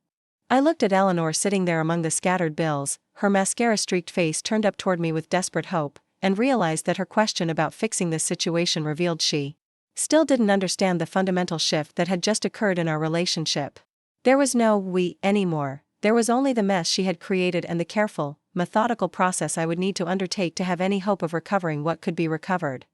I looked at Eleanor sitting there among the scattered bills, her mascara-streaked face turned up toward me with desperate hope, and realized that her question about fixing this situation revealed she still didn't understand the fundamental shift that had just occurred in our relationship. There was no we anymore, there was only the mess she had created and the careful, methodical process I would need to undertake to have any hope of recovering what could be recovered.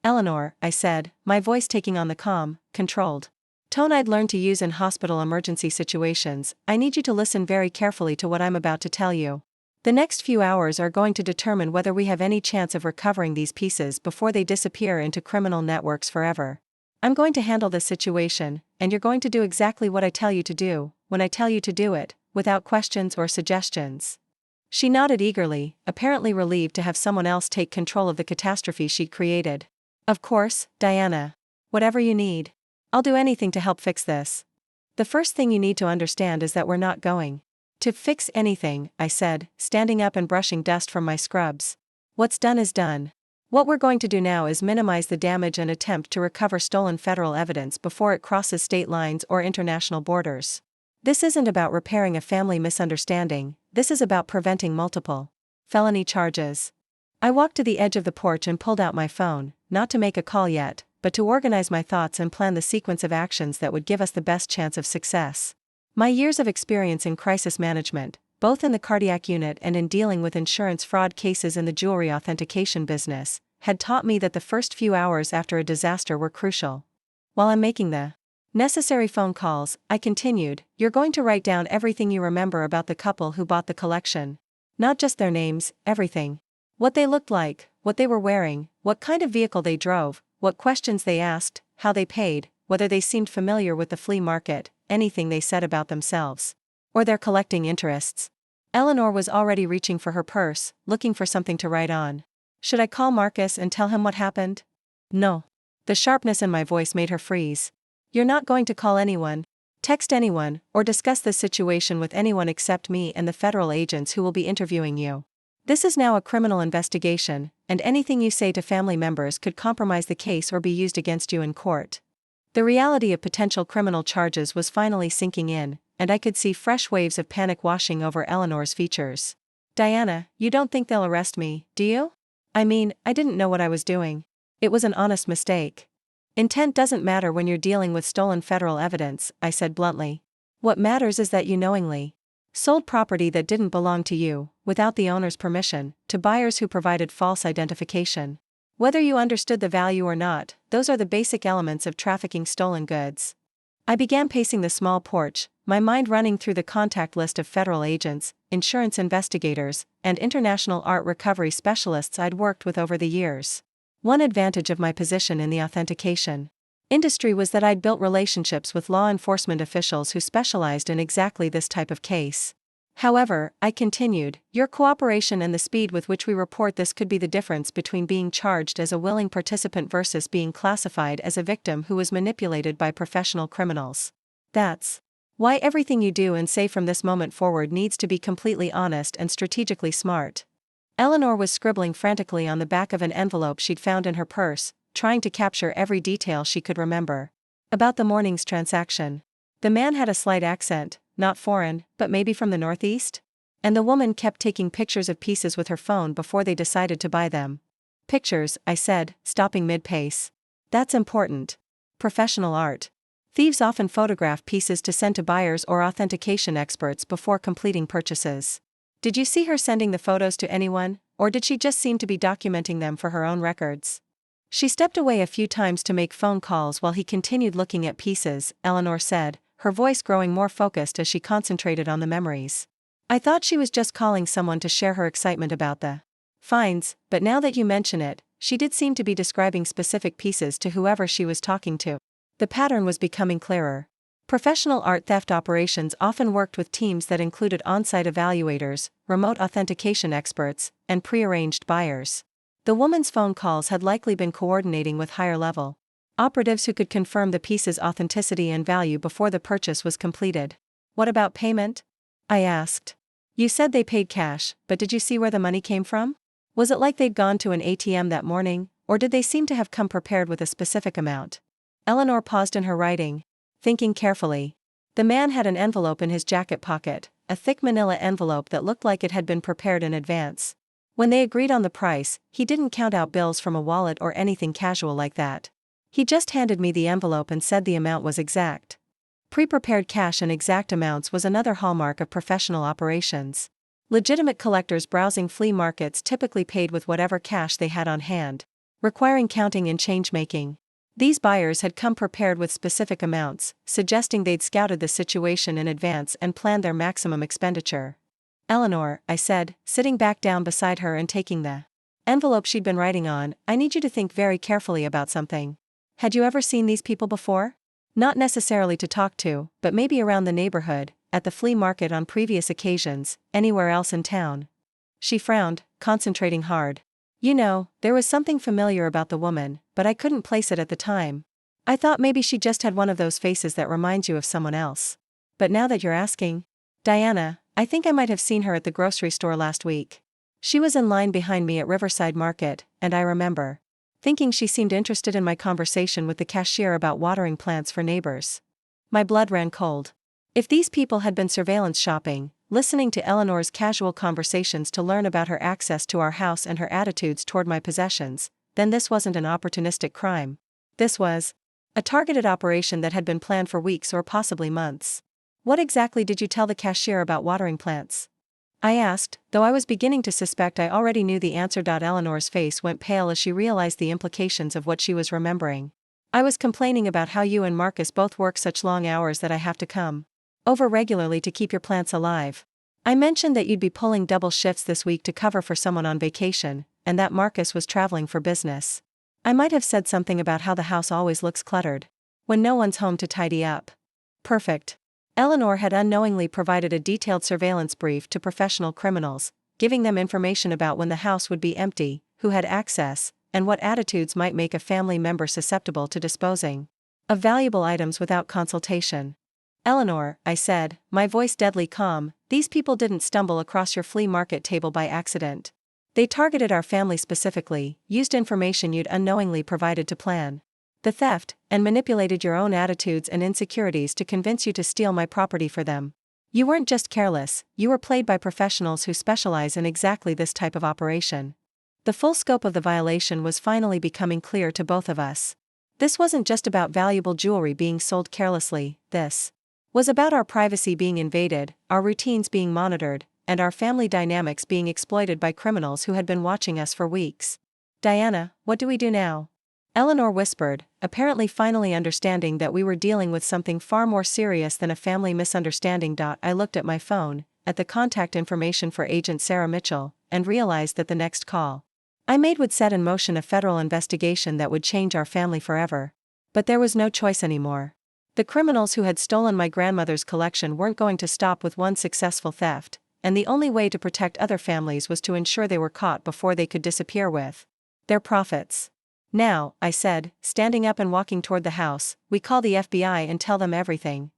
Eleanor, I said, my voice taking on the calm, controlled Tone I'd learned to use in hospital emergency situations. I need you to listen very carefully to what I'm about to tell you. The next few hours are going to determine whether we have any chance of recovering these pieces before they disappear into criminal networks forever. I'm going to handle this situation, and you're going to do exactly what I tell you to do, when I tell you to do it, without questions or suggestions. She nodded eagerly, apparently relieved to have someone else take control of the catastrophe she'd created. Of course, Diana. Whatever you need. I'll do anything to help fix this. The first thing you need to understand is that we're not going to fix anything, I said, standing up and brushing dust from my scrubs. What's done is done. What we're going to do now is minimize the damage and attempt to recover stolen federal evidence before it crosses state lines or international borders. This isn't about repairing a family misunderstanding, this is about preventing multiple felony charges. I walked to the edge of the porch and pulled out my phone, not to make a call yet, but to organize my thoughts and plan the sequence of actions that would give us the best chance of success. My years of experience in crisis management, both in the cardiac unit and in dealing with insurance fraud cases in the jewelry authentication business, had taught me that the first few hours after a disaster were crucial. While I'm making the necessary phone calls, I continued, you're going to write down everything you remember about the couple who bought the collection. Not just their names, everything. What they looked like, what they were wearing, what kind of vehicle they drove, what questions they asked, how they paid, whether they seemed familiar with the flea market, anything they said about themselves. Or their collecting interests. Eleanor was already reaching for her purse, looking for something to write on. Should I call Marcus and tell him what happened? No. The sharpness in my voice made her freeze. You're not going to call anyone, text anyone, or discuss this situation with anyone except me and the federal agents who will be interviewing you. This is now a criminal investigation, and anything you say to family members could compromise the case or be used against you in court. The reality of potential criminal charges was finally sinking in, and I could see fresh waves of panic washing over Eleanor's features. Diana, you don't think they'll arrest me, do you? I mean, I didn't know what I was doing. It was an honest mistake. Intent doesn't matter when you're dealing with stolen federal evidence, I said bluntly. What matters is that you knowingly sold property that didn't belong to you, without the owner's permission, to buyers who provided false identification. Whether you understood the value or not, those are the basic elements of trafficking stolen goods. I began pacing the small porch, my mind running through the contact list of federal agents, insurance investigators, and international art recovery specialists I'd worked with over the years. One advantage of my position in the authentication industry was that I'd built relationships with law enforcement officials who specialized in exactly this type of case. However, I continued, your cooperation and the speed with which we report this could be the difference between being charged as a willing participant versus being classified as a victim who was manipulated by professional criminals. That's why everything you do and say from this moment forward needs to be completely honest and strategically smart. Eleanor was scribbling frantically on the back of an envelope she'd found in her purse, trying to capture every detail she could remember. About the morning's transaction. The man had a slight accent, not foreign, but maybe from the Northeast? And the woman kept taking pictures of pieces with her phone before they decided to buy them. Pictures, I said, stopping mid-pace. That's important. Professional art. Thieves often photograph pieces to send to buyers or authentication experts before completing purchases. Did you see her sending the photos to anyone, or did she just seem to be documenting them for her own records? She stepped away a few times to make phone calls while he continued looking at pieces, Eleanor said, her voice growing more focused as she concentrated on the memories. I thought she was just calling someone to share her excitement about the finds, but now that you mention it, she did seem to be describing specific pieces to whoever she was talking to. The pattern was becoming clearer. Professional art theft operations often worked with teams that included on-site evaluators, remote authentication experts, and pre-arranged buyers. The woman's phone calls had likely been coordinating with higher-level operatives who could confirm the piece's authenticity and value before the purchase was completed. What about payment? I asked. You said they paid cash, but did you see where the money came from? Was it like they'd gone to an ATM that morning, or did they seem to have come prepared with a specific amount? Eleanor paused in her writing, thinking carefully. The man had an envelope in his jacket pocket, a thick manila envelope that looked like it had been prepared in advance. When they agreed on the price, he didn't count out bills from a wallet or anything casual like that. He just handed me the envelope and said the amount was exact. Pre-prepared cash and exact amounts was another hallmark of professional operations. Legitimate collectors browsing flea markets typically paid with whatever cash they had on hand, requiring counting and change-making. These buyers had come prepared with specific amounts, suggesting they'd scouted the situation in advance and planned their maximum expenditure. Eleanor, I said, sitting back down beside her and taking the envelope she'd been writing on, I need you to think very carefully about something. Had you ever seen these people before? Not necessarily to talk to, but maybe around the neighborhood, at the flea market on previous occasions, anywhere else in town. She frowned, concentrating hard. You know, there was something familiar about the woman, but I couldn't place it at the time. I thought maybe she just had one of those faces that reminds you of someone else. But now that you're asking, Diana, I think I might have seen her at the grocery store last week. She was in line behind me at Riverside Market, and I remember thinking she seemed interested in my conversation with the cashier about watering plants for neighbors. My blood ran cold. If these people had been surveillance shopping, listening to Eleanor's casual conversations to learn about her access to our house and her attitudes toward my possessions, then this wasn't an opportunistic crime. This was a targeted operation that had been planned for weeks or possibly months. What exactly did you tell the cashier about watering plants? I asked, though I was beginning to suspect I already knew the answer. Eleanor's face went pale as she realized the implications of what she was remembering. I was complaining about how you and Marcus both work such long hours that I have to come over regularly to keep your plants alive. I mentioned that you'd be pulling double shifts this week to cover for someone on vacation, and that Marcus was traveling for business. I might have said something about how the house always looks cluttered when no one's home to tidy up. Perfect. Eleanor had unknowingly provided a detailed surveillance brief to professional criminals, giving them information about when the house would be empty, who had access, and what attitudes might make a family member susceptible to disposing of valuable items without consultation. Eleanor, I said, my voice deadly calm, these people didn't stumble across your flea market table by accident. They targeted our family specifically, used information you'd unknowingly provided to plan the theft, and manipulated your own attitudes and insecurities to convince you to steal my property for them. You weren't just careless, you were played by professionals who specialize in exactly this type of operation. The full scope of the violation was finally becoming clear to both of us. This wasn't just about valuable jewelry being sold carelessly, this was about our privacy being invaded, our routines being monitored, and our family dynamics being exploited by criminals who had been watching us for weeks. Diana, what do we do now? Eleanor whispered, apparently finally understanding that we were dealing with something far more serious than a family misunderstanding. I looked at my phone, at the contact information for Agent Sarah Mitchell, and realized that the next call I made would set in motion a federal investigation that would change our family forever. But there was no choice anymore. The criminals who had stolen my grandmother's collection weren't going to stop with one successful theft, and the only way to protect other families was to ensure they were caught before they could disappear with their profits. Now, I said, standing up and walking toward the house, we call the FBI and tell them everything.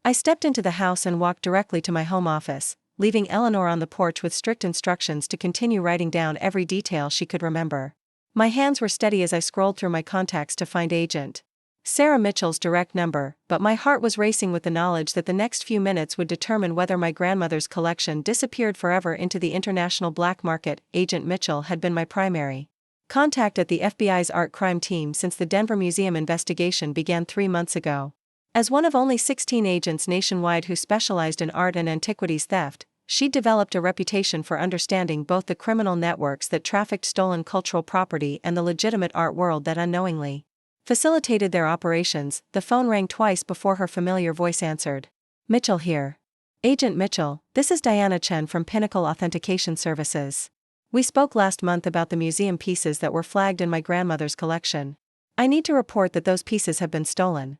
I stepped into the house and walked directly to my home office, leaving Eleanor on the porch with strict instructions to continue writing down every detail she could remember. My hands were steady as I scrolled through my contacts to find Agent Sarah Mitchell's direct number, but my heart was racing with the knowledge that the next few minutes would determine whether my grandmother's collection disappeared forever into the international black market. Agent Mitchell had been my primary contact at the FBI's art crime team since the Denver Museum investigation began 3 months ago. As one of only 16 agents nationwide who specialized in art and antiquities theft, she'd developed a reputation for understanding both the criminal networks that trafficked stolen cultural property and the legitimate art world that unknowingly facilitated their operations. The phone rang twice before her familiar voice answered. Mitchell here. Agent Mitchell, this is Diana Chen from Pinnacle Authentication Services. We spoke last month about the museum pieces that were flagged in my grandmother's collection. I need to report that those pieces have been stolen.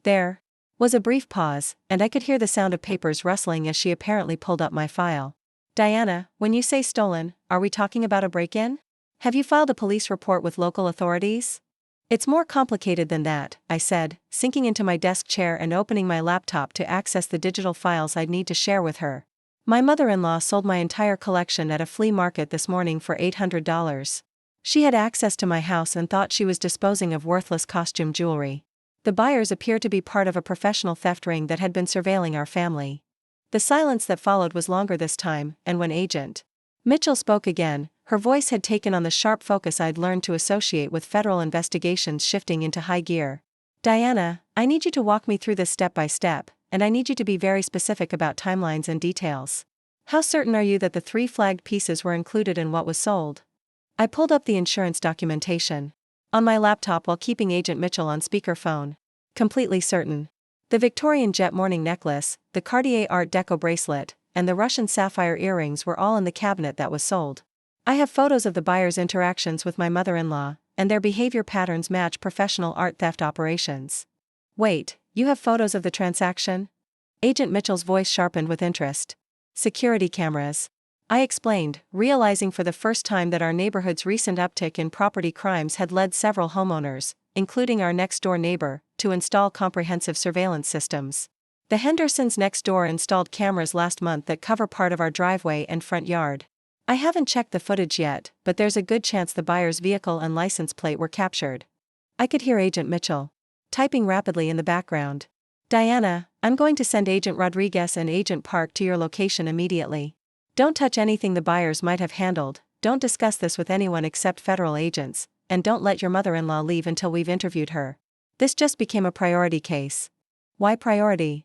There was a brief pause, and I could hear the sound of papers rustling as she apparently pulled up my file. Diana, when you say stolen, are we talking about a break-in? Have you filed a police report with local authorities? It's more complicated than that, I said, sinking into my desk chair and opening my laptop to access the digital files I'd need to share with her. My mother-in-law sold my entire collection at a flea market this morning for $800. She had access to my house and thought she was disposing of worthless costume jewelry. The buyers appear to be part of a professional theft ring that had been surveilling our family. The silence that followed was longer this time, and when Agent Mitchell spoke again, her voice had taken on the sharp focus I'd learned to associate with federal investigations shifting into high gear. Diana, I need you to walk me through this step by step, and I need you to be very specific about timelines and details. How certain are you that the 3 flagged pieces were included in what was sold? I pulled up the insurance documentation. On my laptop while keeping Agent Mitchell on speakerphone. Completely certain. The Victorian jet mourning necklace, the Cartier Art Deco bracelet, and the Russian sapphire earrings were all in the cabinet that was sold. I have photos of the buyer's interactions with my mother-in-law, and their behavior patterns match professional art theft operations. Wait, you have photos of the transaction? Agent Mitchell's voice sharpened with interest. Security cameras. I explained, realizing for the first time that our neighborhood's recent uptick in property crimes had led several homeowners, including our next-door neighbor, to install comprehensive surveillance systems. The Hendersons next door installed cameras last month that cover part of our driveway and front yard. I haven't checked the footage yet, but there's a good chance the buyer's vehicle and license plate were captured. I could hear Agent Mitchell typing rapidly in the background. Diana, I'm going to send Agent Rodriguez and Agent Park to your location immediately. Don't touch anything the buyers might have handled, don't discuss this with anyone except federal agents, and don't let your mother-in-law leave until we've interviewed her. This just became a priority case. Why priority?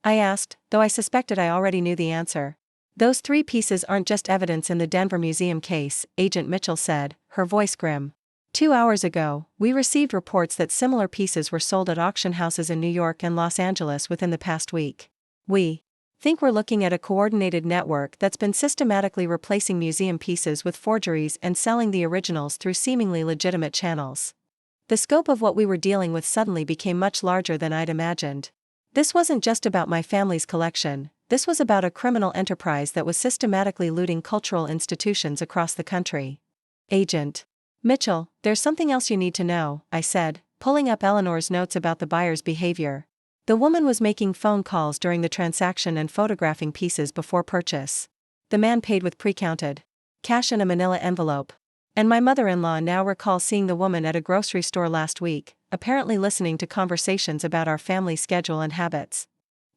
I asked, though I suspected I already knew the answer. Those 3 pieces aren't just evidence in the Denver Museum case, Agent Mitchell said, her voice grim. 2 hours ago, we received reports that similar pieces were sold at auction houses in New York and Los Angeles within the past week. We think we're looking at a coordinated network that's been systematically replacing museum pieces with forgeries and selling the originals through seemingly legitimate channels. The scope of what we were dealing with suddenly became much larger than I'd imagined. This wasn't just about my family's collection, this was about a criminal enterprise that was systematically looting cultural institutions across the country. Agent Mitchell, there's something else you need to know, I said, pulling up Eleanor's notes about the buyer's behavior. The woman was making phone calls during the transaction and photographing pieces before purchase. The man paid with pre-counted cash in a manila envelope. And my mother-in-law now recalls seeing the woman at a grocery store last week, apparently listening to conversations about our family schedule and habits.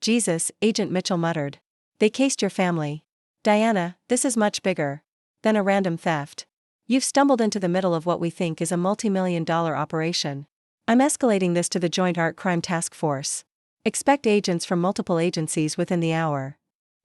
Jesus, Agent Mitchell muttered. They cased your family. Diana, this is much bigger than a random theft. You've stumbled into the middle of what we think is a multi-million-dollar operation. I'm escalating this to the Joint Art Crime Task Force. Expect agents from multiple agencies within the hour.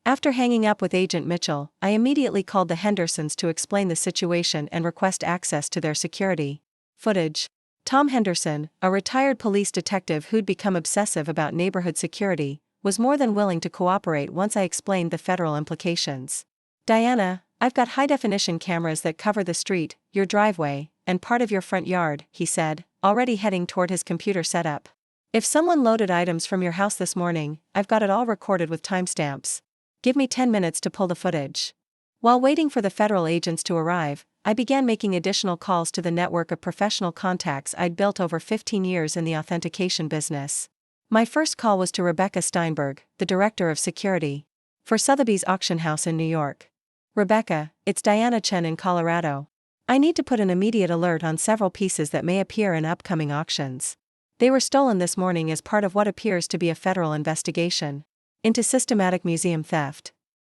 After hanging up with Agent Mitchell, I immediately called the Hendersons to explain the situation and request access to their security footage. Tom Henderson, a retired police detective who'd become obsessive about neighborhood security, was more than willing to cooperate once I explained the federal implications. Diana, I've got high-definition cameras that cover the street, your driveway, and part of your front yard, he said, already heading toward his computer setup. If someone loaded items from your house this morning, I've got it all recorded with timestamps. Give me 10 minutes to pull the footage. While waiting for the federal agents to arrive, I began making additional calls to the network of professional contacts I'd built over 15 years in the authentication business. My first call was to Rebecca Steinberg, the director of security for Sotheby's auction house in New York. Rebecca, it's Diana Chen in Colorado. I need to put an immediate alert on several pieces that may appear in upcoming auctions. They were stolen this morning as part of what appears to be a federal investigation into systematic museum theft.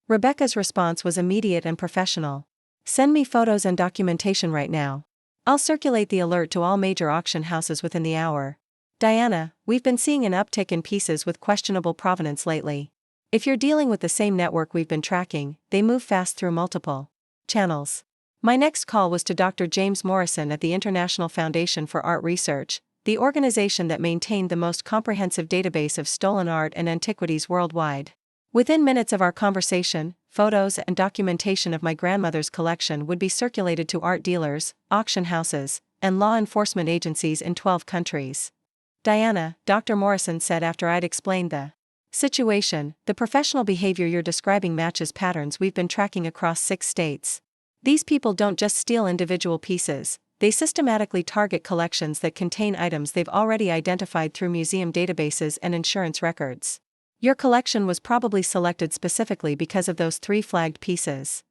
Rebecca's response was immediate and professional. Send me photos and documentation right now. I'll circulate the alert to all major auction houses within the hour. Diana, we've been seeing an uptick in pieces with questionable provenance lately. If you're dealing with the same network we've been tracking, they move fast through multiple channels. My next call was to Dr. James Morrison at the International Foundation for Art Research, the organization that maintained the most comprehensive database of stolen art and antiquities worldwide. Within minutes of our conversation, photos and documentation of my grandmother's collection would be circulated to art dealers, auction houses, and law enforcement agencies in 12 countries. Diana, Dr. Morrison said after I'd explained the situation, the professional behavior you're describing matches patterns we've been tracking across 6 states. These people don't just steal individual pieces, they systematically target collections that contain items they've already identified through museum databases and insurance records. Your collection was probably selected specifically because of those 3 flagged pieces.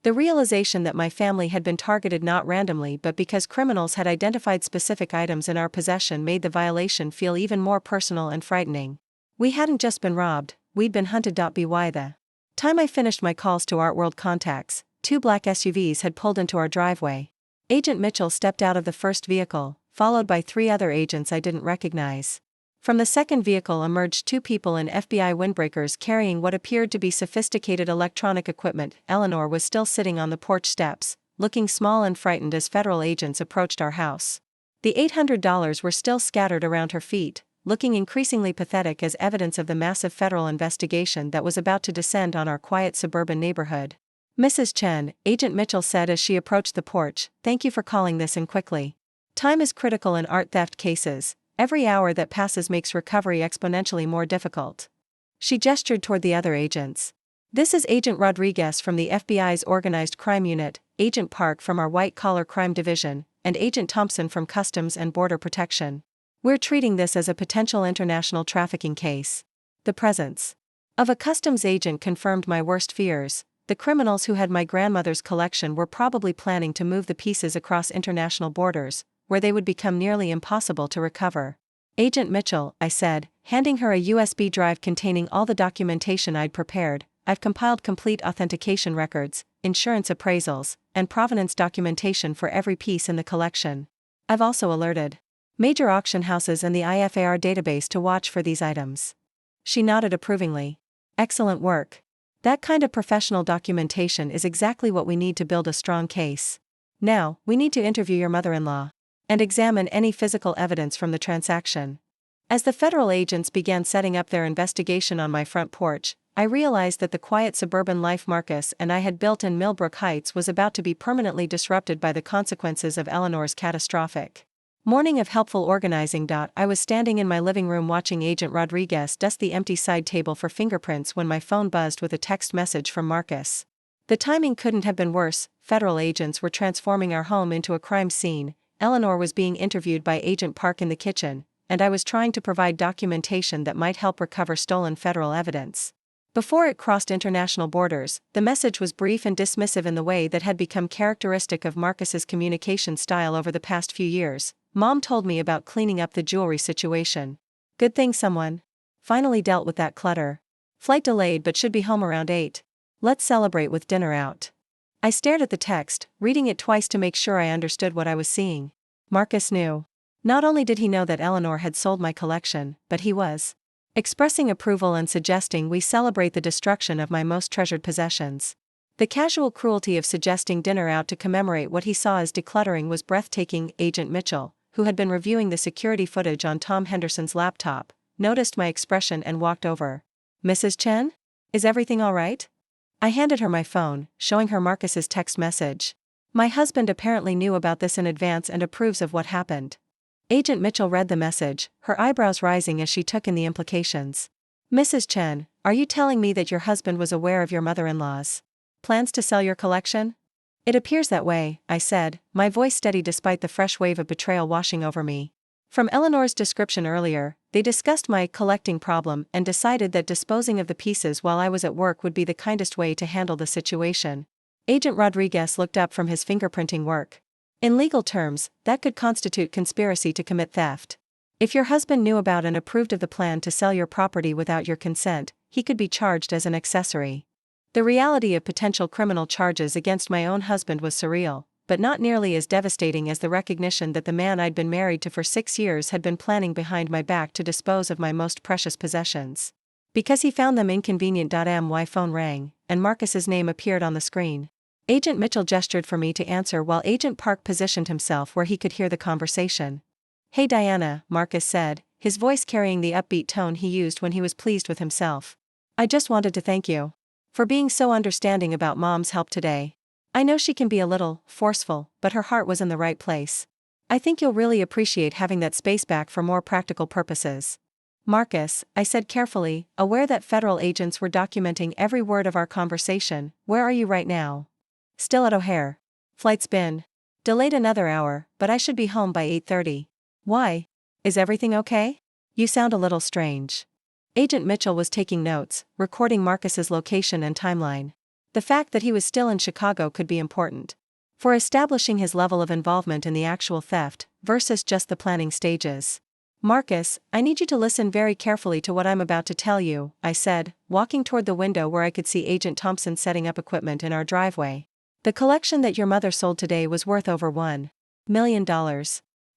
The realization that my family had been targeted not randomly but because criminals had identified specific items in our possession made the violation feel even more personal and frightening. We hadn't just been robbed, we'd been hunted. By the time I finished my calls to Art World contacts, 2 black SUVs had pulled into our driveway. Agent Mitchell stepped out of the first vehicle, followed by 3 other agents I didn't recognize. From the second vehicle emerged 2 people in FBI windbreakers carrying what appeared to be sophisticated electronic equipment. Eleanor was still sitting on the porch steps, looking small and frightened as federal agents approached our house. The $800 were still scattered around her feet, looking increasingly pathetic as evidence of the massive federal investigation that was about to descend on our quiet suburban neighborhood. "Mrs. Chen," Agent Mitchell said as she approached the porch, "thank you for calling this in quickly. Time is critical in art theft cases. Every hour that passes makes recovery exponentially more difficult." She gestured toward the other agents. "This is Agent Rodriguez from the FBI's Organized Crime Unit, Agent Park from our White Collar Crime Division, and Agent Thompson from Customs and Border Protection. We're treating this as a potential international trafficking case." The presence of a customs agent confirmed my worst fears. The criminals who had my grandmother's collection were probably planning to move the pieces across international borders, where they would become nearly impossible to recover. "Agent Mitchell," I said, handing her a USB drive containing all the documentation I'd prepared, "I've compiled complete authentication records, insurance appraisals, and provenance documentation for every piece in the collection. I've also alerted major auction houses and the IFAR database to watch for these items." She nodded approvingly. "Excellent work. That kind of professional documentation is exactly what we need to build a strong case. Now, we need to interview your mother-in-law and examine any physical evidence from the transaction." As the federal agents began setting up their investigation on my front porch, I realized that the quiet suburban life Marcus and I had built in Millbrook Heights was about to be permanently disrupted by the consequences of Eleanor's catastrophic morning of helpful organizing. I was standing in my living room watching Agent Rodriguez dust the empty side table for fingerprints when my phone buzzed with a text message from Marcus. The timing couldn't have been worse. Federal agents were transforming our home into a crime scene. Eleanor was being interviewed by Agent Park in the kitchen, and I was trying to provide documentation that might help recover stolen federal evidence. Before it crossed international borders, the message was brief and dismissive in the way that had become characteristic of Marcus's communication style over the past few years. "Mom told me about cleaning up the jewelry situation. Good thing someone finally dealt with that clutter. Flight delayed but should be home around 8. Let's celebrate with dinner out." I stared at the text, reading it twice to make sure I understood what I was seeing. Marcus knew. Not only did he know that Eleanor had sold my collection, but he was expressing approval and suggesting we celebrate the destruction of my most treasured possessions. The casual cruelty of suggesting dinner out to commemorate what he saw as decluttering was breathtaking. Agent Mitchell, who had been reviewing the security footage on Tom Henderson's laptop, noticed my expression and walked over. "Mrs. Chen? Is everything all right?" I handed her my phone, showing her Marcus's text message. "My husband apparently knew about this in advance and approves of what happened." Agent Mitchell read the message, her eyebrows rising as she took in the implications. "Mrs. Chen, are you telling me that your husband was aware of your mother-in-law's plans to sell your collection?" "It appears that way," I said, my voice steady despite the fresh wave of betrayal washing over me. From Eleanor's description earlier, they discussed my collecting problem and decided that disposing of the pieces while I was at work would be the kindest way to handle the situation. Agent Rodriguez looked up from his fingerprinting work. "In legal terms, that could constitute conspiracy to commit theft. If your husband knew about and approved of the plan to sell your property without your consent, he could be charged as an accessory." The reality of potential criminal charges against my own husband was surreal, but not nearly as devastating as the recognition that the man I'd been married to for 6 years had been planning behind my back to dispose of my most precious possessions. Because he found them inconvenient. My phone rang, and Marcus's name appeared on the screen. Agent Mitchell gestured for me to answer while Agent Park positioned himself where he could hear the conversation. "Hey Diana," Marcus said, his voice carrying the upbeat tone he used when he was pleased with himself. "I just wanted to thank you for being so understanding about Mom's help today. I know she can be a little forceful, but her heart was in the right place. I think you'll really appreciate having that space back for more practical purposes." "Marcus," I said carefully, aware that federal agents were documenting every word of our conversation, "where are you right now?" "Still at O'Hare. Flight's been delayed another hour, but I should be home by 8:30. "Why? Is everything okay? You sound a little strange." Agent Mitchell was taking notes, recording Marcus's location and timeline. The fact that he was still in Chicago could be important for establishing his level of involvement in the actual theft, versus just the planning stages. "Marcus, I need you to listen very carefully to what I'm about to tell you," I said, walking toward the window where I could see Agent Thompson setting up equipment in our driveway. "The collection that your mother sold today was worth over $1 million.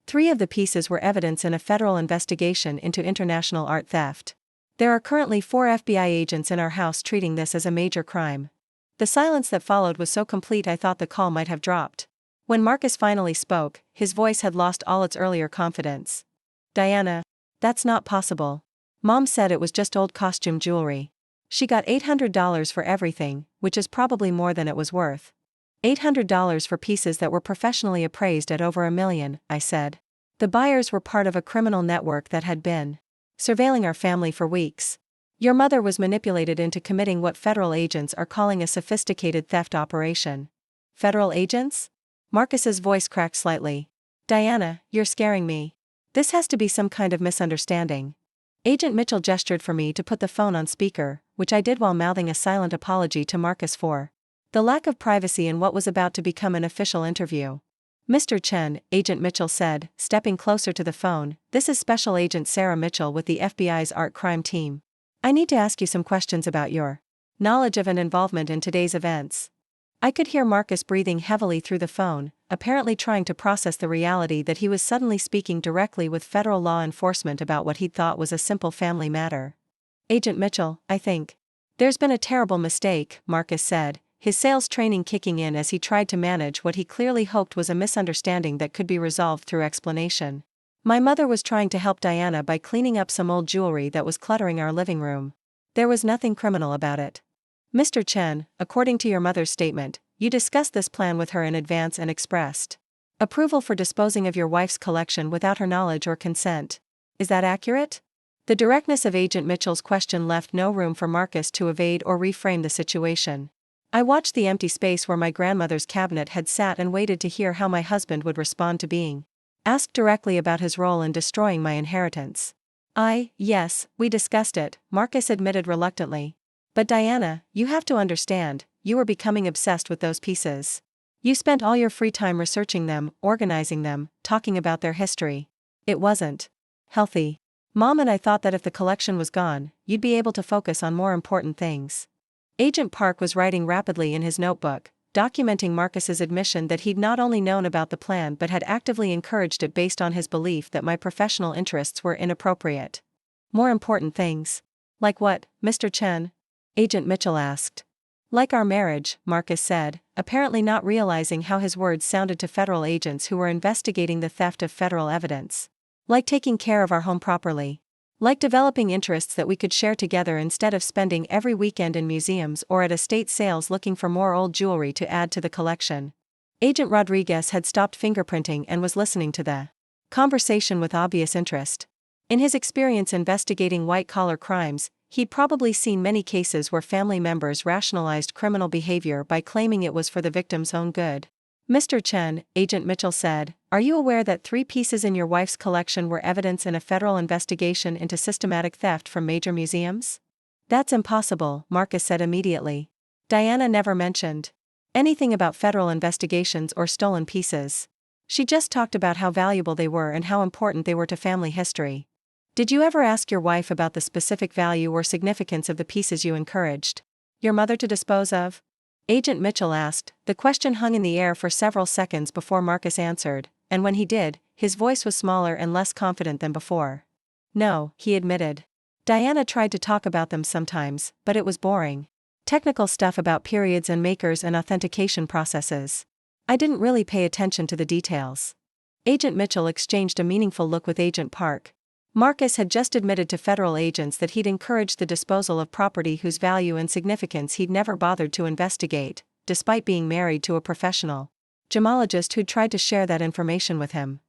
3 of the pieces were evidence in a federal investigation into international art theft. There are currently 4 FBI agents in our house treating this as a major crime." The silence that followed was so complete I thought the call might have dropped. When Marcus finally spoke, his voice had lost all its earlier confidence. Diana, that's not possible. Mom said it was just old costume jewelry. She got $800 for everything, which is probably more than it was worth. $800 for pieces that were professionally appraised at over $1 million, I said. The buyers were part of a criminal network that had been surveilling our family for weeks. Your mother was manipulated into committing what federal agents are calling a sophisticated theft operation. Federal agents? Marcus's voice cracked slightly. Diana, you're scaring me. This has to be some kind of misunderstanding. Agent Mitchell gestured for me to put the phone on speaker, which I did while mouthing a silent apology to Marcus for the lack of privacy in what was about to become an official interview. Mr. Chen, Agent Mitchell said, stepping closer to the phone, this is Special Agent Sarah Mitchell with the FBI's Art Crime Team. I need to ask you some questions about your knowledge of and involvement in today's events. I could hear Marcus breathing heavily through the phone, apparently trying to process the reality that he was suddenly speaking directly with federal law enforcement about what he'd thought was a simple family matter. Agent Mitchell, I think there's been a terrible mistake, Marcus said, his sales training kicking in as he tried to manage what he clearly hoped was a misunderstanding that could be resolved through explanation. My mother was trying to help Diana by cleaning up some old jewelry that was cluttering our living room. There was nothing criminal about it. Mr. Chen, according to your mother's statement, you discussed this plan with her in advance and expressed approval for disposing of your wife's collection without her knowledge or consent. Is that accurate? The directness of Agent Mitchell's question left no room for Marcus to evade or reframe the situation. I watched the empty space where my grandmother's cabinet had sat and waited to hear how my husband would respond to being asked directly about his role in destroying my inheritance. Yes, we discussed it, Marcus admitted reluctantly. But Diana, you have to understand, you were becoming obsessed with those pieces. You spent all your free time researching them, organizing them, talking about their history. It wasn't healthy. Mom and I thought that if the collection was gone, you'd be able to focus on more important things. Agent Park was writing rapidly in his notebook, documenting Marcus's admission that he'd not only known about the plan but had actively encouraged it based on his belief that my professional interests were inappropriate. More important things. Like what, Mr. Chen? Agent Mitchell asked. Like our marriage, Marcus said, apparently not realizing how his words sounded to federal agents who were investigating the theft of federal evidence. Like taking care of our home properly. Like developing interests that we could share together instead of spending every weekend in museums or at estate sales looking for more old jewelry to add to the collection. Agent Rodriguez had stopped fingerprinting and was listening to the conversation with obvious interest. In his experience investigating white-collar crimes, he'd probably seen many cases where family members rationalized criminal behavior by claiming it was for the victim's own good. Mr. Chen, Agent Mitchell said, are you aware that 3 pieces in your wife's collection were evidence in a federal investigation into systematic theft from major museums? That's impossible, Marcus said immediately. Diana never mentioned anything about federal investigations or stolen pieces. She just talked about how valuable they were and how important they were to family history. Did you ever ask your wife about the specific value or significance of the pieces you encouraged your mother to dispose of? Agent Mitchell asked. The question hung in the air for several seconds before Marcus answered, and when he did, his voice was smaller and less confident than before. No, he admitted. Diana tried to talk about them sometimes, but it was boring. Technical stuff about periods and makers and authentication processes. I didn't really pay attention to the details. Agent Mitchell exchanged a meaningful look with Agent Park. Marcus had just admitted to federal agents that he'd encouraged the disposal of property whose value and significance he'd never bothered to investigate, despite being married to a professional gemologist who'd tried to share that information with him.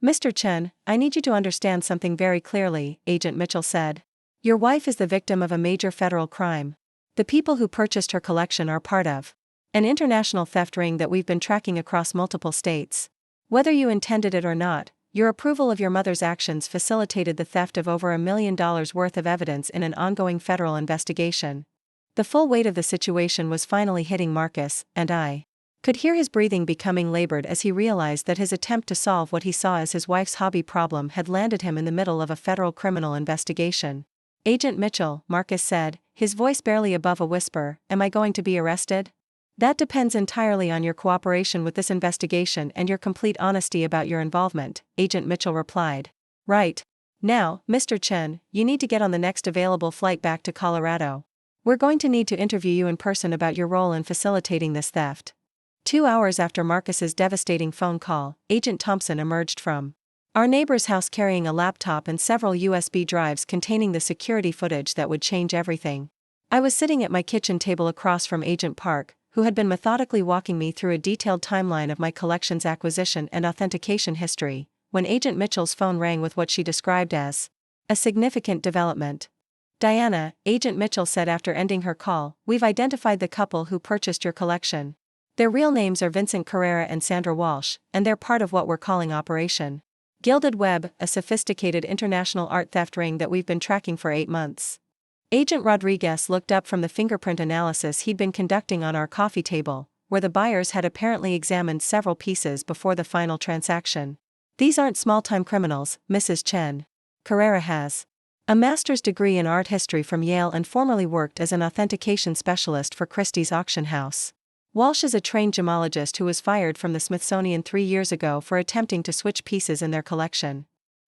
Mr. Chen, I need you to understand something very clearly, Agent Mitchell said. Your wife is the victim of a major federal crime. The people who purchased her collection are part of an international theft ring that we've been tracking across multiple states. Whether you intended it or not, your approval of your mother's actions facilitated the theft of over $1 million worth of evidence in an ongoing federal investigation. The full weight of the situation was finally hitting Marcus, and I could hear his breathing becoming labored as he realized that his attempt to solve what he saw as his wife's hobby problem had landed him in the middle of a federal criminal investigation. Agent Mitchell, Marcus said, his voice barely above a whisper, am I going to be arrested? That depends entirely on your cooperation with this investigation and your complete honesty about your involvement, Agent Mitchell replied. Right. Now, Mr. Chen, you need to get on the next available flight back to Colorado. We're going to need to interview you in person about your role in facilitating this theft. 2 hours after Marcus's devastating phone call, Agent Thompson emerged from our neighbor's house carrying a laptop and several USB drives containing the security footage that would change everything. I was sitting at my kitchen table across from Agent Park, who had been methodically walking me through a detailed timeline of my collection's acquisition and authentication history, when Agent Mitchell's phone rang with what she described as a significant development. "Diana," Agent Mitchell said after ending her call, "we've identified the couple who purchased your collection. Their real names are Vincent Carrera and Sandra Walsh, and they're part of what we're calling Operation Gilded Web, a sophisticated international art theft ring that we've been tracking for 8 months." Agent Rodriguez looked up from the fingerprint analysis he'd been conducting on our coffee table, where the buyers had apparently examined several pieces before the final transaction. "These aren't small-time criminals, Mrs. Chen. Carrera has a master's degree in art history from Yale and formerly worked as an authentication specialist for Christie's auction house. Walsh is a trained gemologist who was fired from the Smithsonian 3 years ago for attempting to switch pieces in their collection.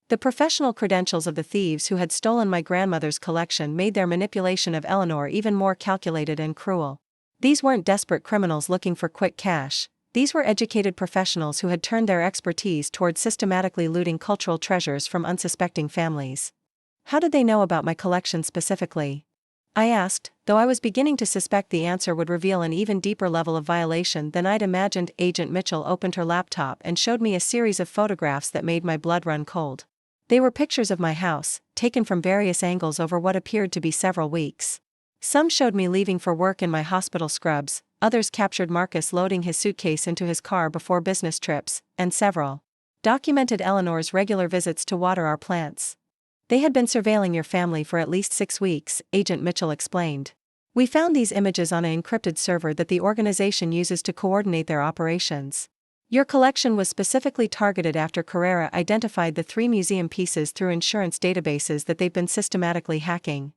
The professional credentials of the thieves who had stolen my grandmother's collection made their manipulation of Eleanor even more calculated and cruel. These weren't desperate criminals looking for quick cash. These were educated professionals who had turned their expertise towards systematically looting cultural treasures from unsuspecting families." "How did they know about my collection specifically?" I asked, though I was beginning to suspect the answer would reveal an even deeper level of violation than I'd imagined. Agent Mitchell opened her laptop and showed me a series of photographs that made my blood run cold. They were pictures of my house, taken from various angles over what appeared to be several weeks. Some showed me leaving for work in my hospital scrubs, others captured Marcus loading his suitcase into his car before business trips, and several documented Eleanor's regular visits to water our plants. "They had been surveilling your family for at least 6 weeks, Agent Mitchell explained. "We found these images on an encrypted server that the organization uses to coordinate their operations. Your collection was specifically targeted after Carrera identified the 3 museum pieces through insurance databases that they've been systematically hacking."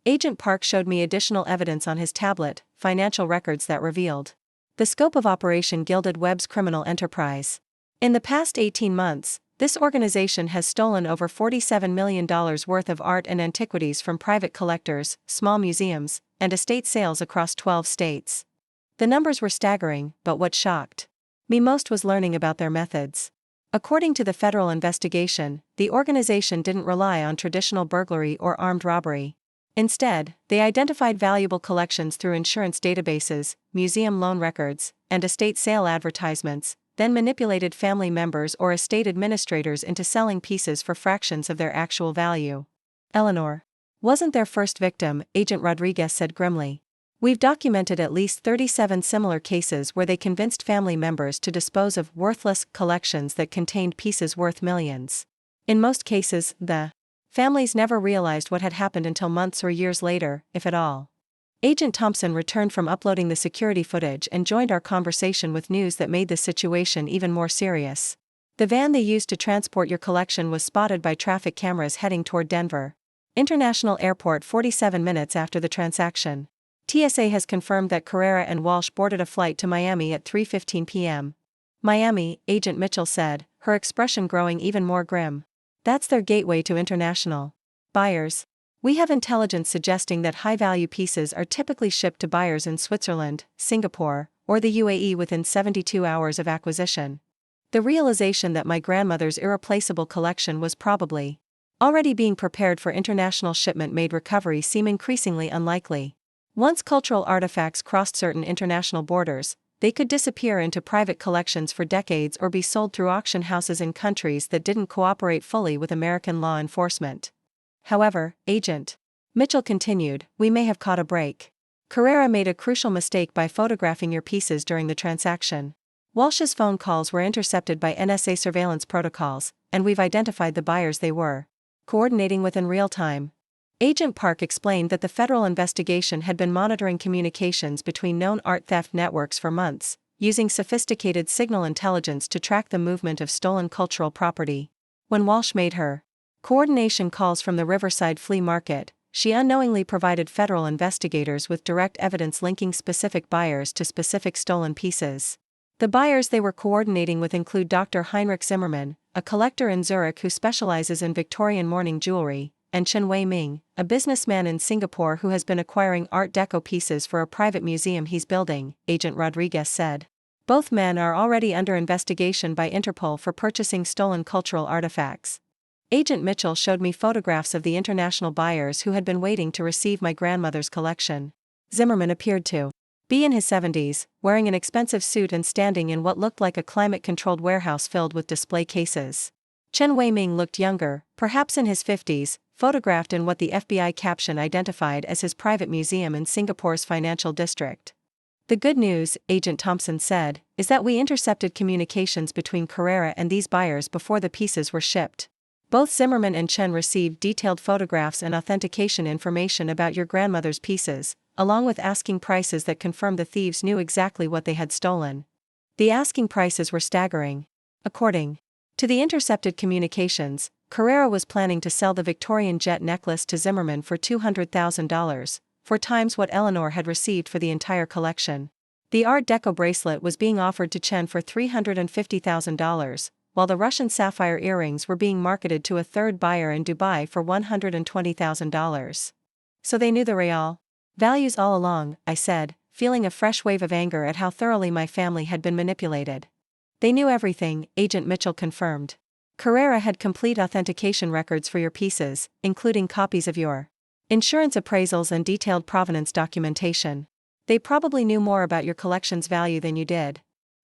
Agent Park showed me additional evidence on his tablet, financial records that revealed the scope of Operation Gilded Web's criminal enterprise. In the past 18 months, this organization has stolen over $47 million worth of art and antiquities from private collectors, small museums, and estate sales across 12 states. The numbers were staggering, but what shocked me most was learning about their methods. According to the federal investigation, the organization didn't rely on traditional burglary or armed robbery. Instead, they identified valuable collections through insurance databases, museum loan records, and estate sale advertisements, then manipulated family members or estate administrators into selling pieces for fractions of their actual value. "Eleanor wasn't their first victim," Agent Rodriguez said grimly. "We've documented at least 37 similar cases where they convinced family members to dispose of worthless collections that contained pieces worth millions. In most cases, the families never realized what had happened until months or years later, if at all." Agent Thompson returned from uploading the security footage and joined our conversation with news that made the situation even more serious. "The van they used to transport your collection was spotted by traffic cameras heading toward Denver International Airport 47 minutes after the transaction. TSA has confirmed that Carrera and Walsh boarded a flight to Miami at 3:15 p.m. "Miami," Agent Mitchell said, her expression growing even more grim. "That's their gateway to international buyers. We have intelligence suggesting that high-value pieces are typically shipped to buyers in Switzerland, Singapore, or the UAE within 72 hours of acquisition." The realization that my grandmother's irreplaceable collection was probably already being prepared for international shipment made recovery seem increasingly unlikely. Once cultural artifacts crossed certain international borders, they could disappear into private collections for decades or be sold through auction houses in countries that didn't cooperate fully with American law enforcement. "However, Agent Mitchell continued, we may have caught a break. Carrera made a crucial mistake by photographing your pieces during the transaction. Walsh's phone calls were intercepted by NSA surveillance protocols, and we've identified the buyers they were coordinating with in real time." Agent Park explained that the federal investigation had been monitoring communications between known art theft networks for months, using sophisticated signal intelligence to track the movement of stolen cultural property. When Walsh made her coordination calls from the Riverside Flea Market, she unknowingly provided federal investigators with direct evidence linking specific buyers to specific stolen pieces. The buyers they were coordinating with include Dr. Heinrich Zimmermann, a collector in Zurich who specializes in Victorian mourning jewelry, and Chen Wei-ming, a businessman in Singapore who has been acquiring Art Deco pieces for a private museum he's building, Agent Rodriguez said. Both men are already under investigation by Interpol for purchasing stolen cultural artifacts. Agent Mitchell showed me photographs of the international buyers who had been waiting to receive my grandmother's collection. Zimmerman appeared to be in his 70s, wearing an expensive suit and standing in what looked like a climate-controlled warehouse filled with display cases. Chen Wei-ming looked younger, perhaps in his 50s, photographed in what the FBI caption identified as his private museum in Singapore's financial district. The good news, Agent Thompson said, is that we intercepted communications between Carrera and these buyers before the pieces were shipped. Both Zimmerman and Chen received detailed photographs and authentication information about your grandmother's pieces, along with asking prices that confirmed the thieves knew exactly what they had stolen. The asking prices were staggering. According to the intercepted communications, Carrera was planning to sell the Victorian jet necklace to Zimmerman for $200,000, 4 times what Eleanor had received for the entire collection. The Art Deco bracelet was being offered to Chen for $350,000, while the Russian sapphire earrings were being marketed to a third buyer in Dubai for $120,000. So they knew the real values all along, I said, feeling a fresh wave of anger at how thoroughly my family had been manipulated. They knew everything, Agent Mitchell confirmed. Carrera had complete authentication records for your pieces, including copies of your insurance appraisals and detailed provenance documentation. They probably knew more about your collection's value than you did.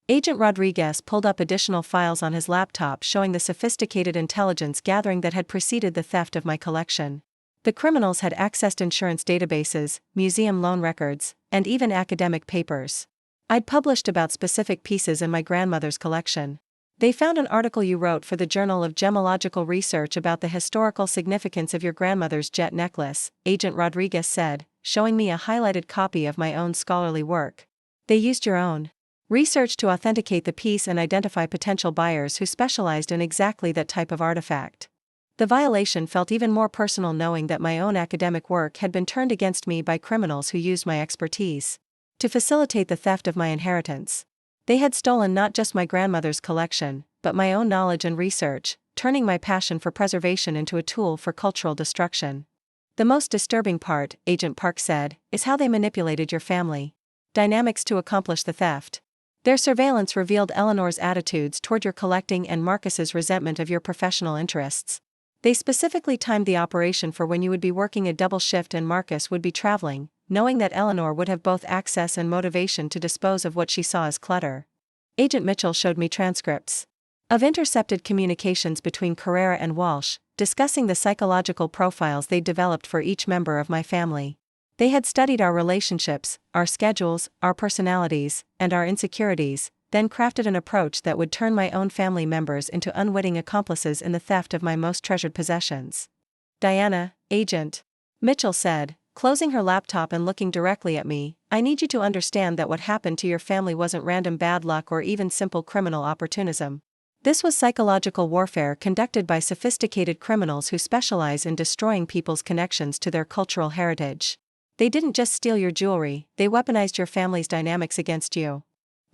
Agent Rodriguez pulled up additional files on his laptop showing the sophisticated intelligence gathering that had preceded the theft of my collection. The criminals had accessed insurance databases, museum loan records, and even academic papers. I'd published about specific pieces in my grandmother's collection. They found an article you wrote for the Journal of Gemological Research about the historical significance of your grandmother's jet necklace, Agent Rodriguez said, showing me a highlighted copy of my own scholarly work. They used your own research to authenticate the piece and identify potential buyers who specialized in exactly that type of artifact. The violation felt even more personal knowing that my own academic work had been turned against me by criminals who used my expertise to facilitate the theft of my inheritance. They had stolen not just my grandmother's collection, but my own knowledge and research, turning my passion for preservation into a tool for cultural destruction. The most disturbing part, Agent Park said, is how they manipulated your family dynamics to accomplish the theft. Their surveillance revealed Eleanor's attitudes toward your collecting and Marcus's resentment of your professional interests. They specifically timed the operation for when you would be working a double shift and Marcus would be traveling, knowing that Eleanor would have both access and motivation to dispose of what she saw as clutter. Agent Mitchell showed me transcripts of intercepted communications between Carrera and Walsh, discussing the psychological profiles they'd developed for each member of my family. They had studied our relationships, our schedules, our personalities, and our insecurities, then crafted an approach that would turn my own family members into unwitting accomplices in the theft of my most treasured possessions. Diana, Agent Mitchell said, closing her laptop and looking directly at me, I need you to understand that what happened to your family wasn't random bad luck or even simple criminal opportunism. This was psychological warfare conducted by sophisticated criminals who specialize in destroying people's connections to their cultural heritage. They didn't just steal your jewelry, they weaponized your family's dynamics against you.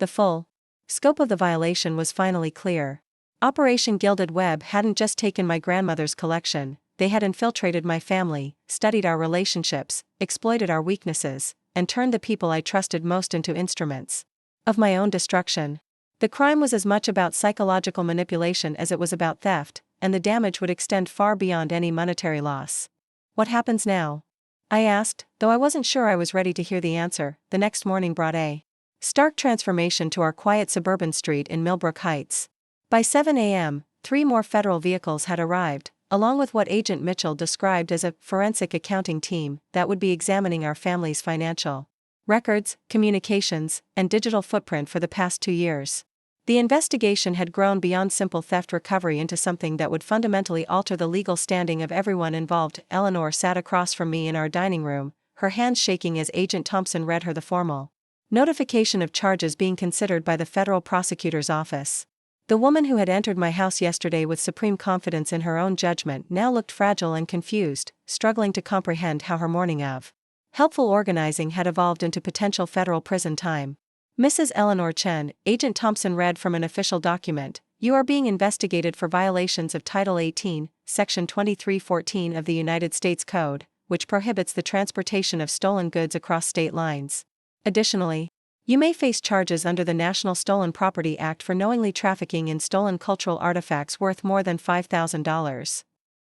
The full scope of the violation was finally clear. Operation Gilded Web hadn't just taken my grandmother's collection, they had infiltrated my family, studied our relationships, exploited our weaknesses, and turned the people I trusted most into instruments of my own destruction. The crime was as much about psychological manipulation as it was about theft, and the damage would extend far beyond any monetary loss. What happens now? I asked, though I wasn't sure I was ready to hear the answer. The next morning brought a stark transformation to our quiet suburban street in Millbrook Heights. By 7 a.m., 3 more federal vehicles had arrived, along with what Agent Mitchell described as a forensic accounting team that would be examining our family's financial records, communications, and digital footprint for the past 2 years. The investigation had grown beyond simple theft recovery into something that would fundamentally alter the legal standing of everyone involved. Eleanor sat across from me in our dining room, her hands shaking as Agent Thompson read her the formal notification of charges being considered by the federal prosecutor's office. The woman who had entered my house yesterday with supreme confidence in her own judgment now looked fragile and confused, struggling to comprehend how her morning of helpful organizing had evolved into potential federal prison time. Mrs. Eleanor Chen, Agent Thompson read from an official document, you are being investigated for violations of Title 18, Section 2314 of the United States Code, which prohibits the transportation of stolen goods across state lines. Additionally, You may face charges under the National Stolen Property Act for knowingly trafficking in stolen cultural artifacts worth more than $5,000.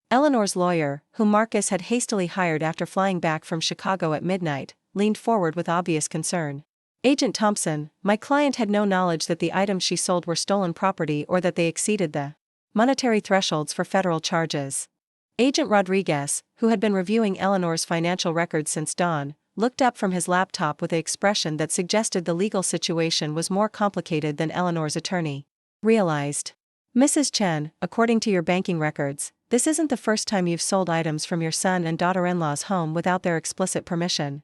Eleanor's lawyer, whom Marcus had hastily hired after flying back from Chicago at midnight, leaned forward with obvious concern. Agent Thompson, my client had no knowledge that the items she sold were stolen property or that they exceeded the monetary thresholds for federal charges. Agent Rodriguez, who had been reviewing Eleanor's financial records since dawn, looked up from his laptop with an expression that suggested the legal situation was more complicated than Eleanor's attorney realized. Mrs. Chen, according to your banking records, this isn't the first time you've sold items from your son and daughter-in-law's home without their explicit permission.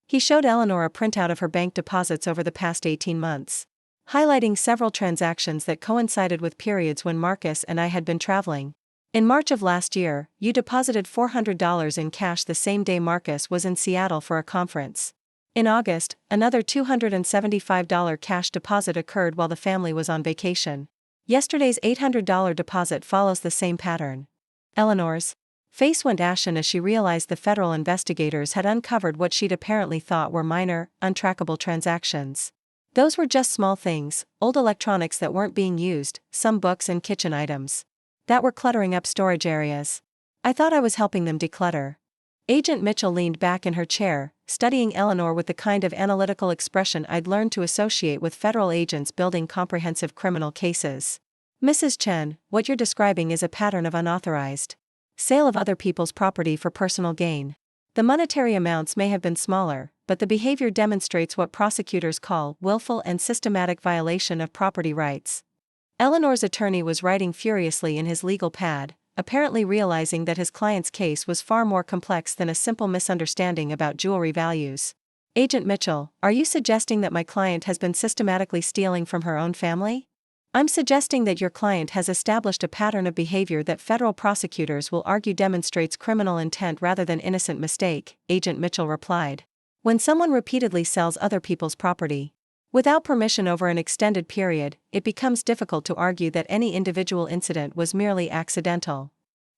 He showed Eleanor a printout of her bank deposits over the past 18 months, highlighting several transactions that coincided with periods when Marcus and I had been traveling. In March of last year, you deposited $400 in cash the same day Marcus was in Seattle for a conference. In August, another $275 cash deposit occurred while the family was on vacation. Yesterday's $800 deposit follows the same pattern. Eleanor's face went ashen as she realized the federal investigators had uncovered what she'd apparently thought were minor, untrackable transactions. Those were just small things, old electronics that weren't being used, some books and kitchen items that were cluttering up storage areas. I thought I was helping them declutter. Agent Mitchell leaned back in her chair, studying Eleanor with the kind of analytical expression I'd learned to associate with federal agents building comprehensive criminal cases. Mrs. Chen, what you're describing is a pattern of unauthorized sale of other people's property for personal gain. The monetary amounts may have been smaller, but the behavior demonstrates what prosecutors call willful and systematic violation of property rights. Eleanor's attorney was writing furiously in his legal pad, apparently realizing that his client's case was far more complex than a simple misunderstanding about jewelry values. Agent Mitchell, are you suggesting that my client has been systematically stealing from her own family? I'm suggesting that your client has established a pattern of behavior that federal prosecutors will argue demonstrates criminal intent rather than innocent mistake, Agent Mitchell replied. When someone repeatedly sells other people's property without permission over an extended period, it becomes difficult to argue that any individual incident was merely accidental.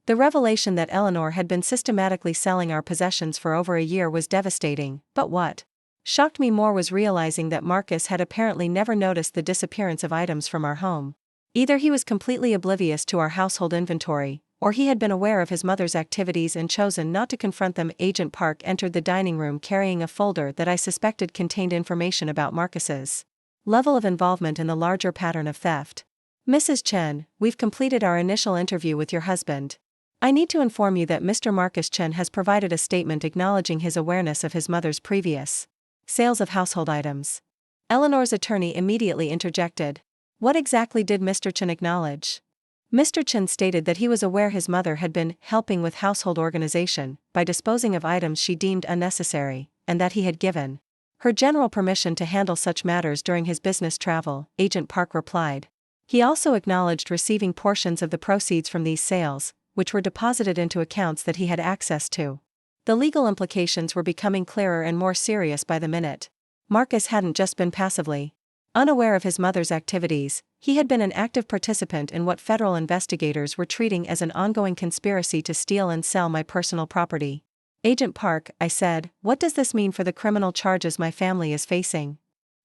The revelation that Eleanor had been systematically selling our possessions for over a year was devastating, but what shocked me more was realizing that Marcus had apparently never noticed the disappearance of items from our home. Either he was completely oblivious to our household inventory, or he had been aware of his mother's activities and chosen not to confront them. Agent Park entered the dining room carrying a folder that I suspected contained information about Marcus's level of involvement in the larger pattern of theft. Mrs. Chen, we've completed our initial interview with your husband. I need to inform you that Mr. Marcus Chen has provided a statement acknowledging his awareness of his mother's previous sales of household items. Eleanor's attorney immediately interjected. What exactly did Mr. Chen acknowledge? Mr. Chen stated that he was aware his mother had been helping with household organization by disposing of items she deemed unnecessary, and that he had given her general permission to handle such matters during his business travel, Agent Park replied. He also acknowledged receiving portions of the proceeds from these sales, which were deposited into accounts that he had access to. The legal implications were becoming clearer and more serious by the minute. Marcus hadn't just been passively unaware of his mother's activities, he had been an active participant in what federal investigators were treating as an ongoing conspiracy to steal and sell my personal property. Agent Park, I said, what does this mean for the criminal charges my family is facing?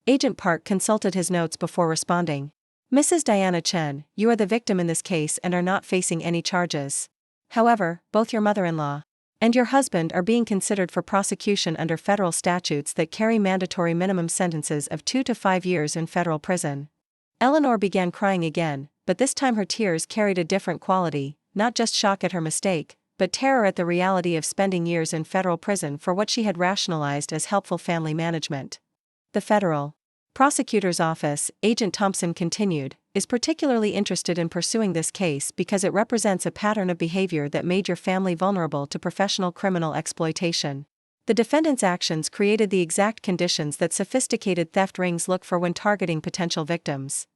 Agent Park consulted his notes before responding. Mrs. Diana Chen, you are the victim in this case and are not facing any charges. However, both your mother-in-law and your husband are being considered for prosecution under federal statutes that carry mandatory minimum sentences of 2 to 5 years in federal prison. Eleanor began crying again, but this time her tears carried a different quality, not just shock at her mistake, but terror at the reality of spending years in federal prison for what she had rationalized as helpful family management. The federal prosecutor's office, Agent Thompson continued, is particularly interested in pursuing this case because it represents a pattern of behavior that made your family vulnerable to professional criminal exploitation. The defendant's actions created the exact conditions that sophisticated theft rings look for when targeting potential victims.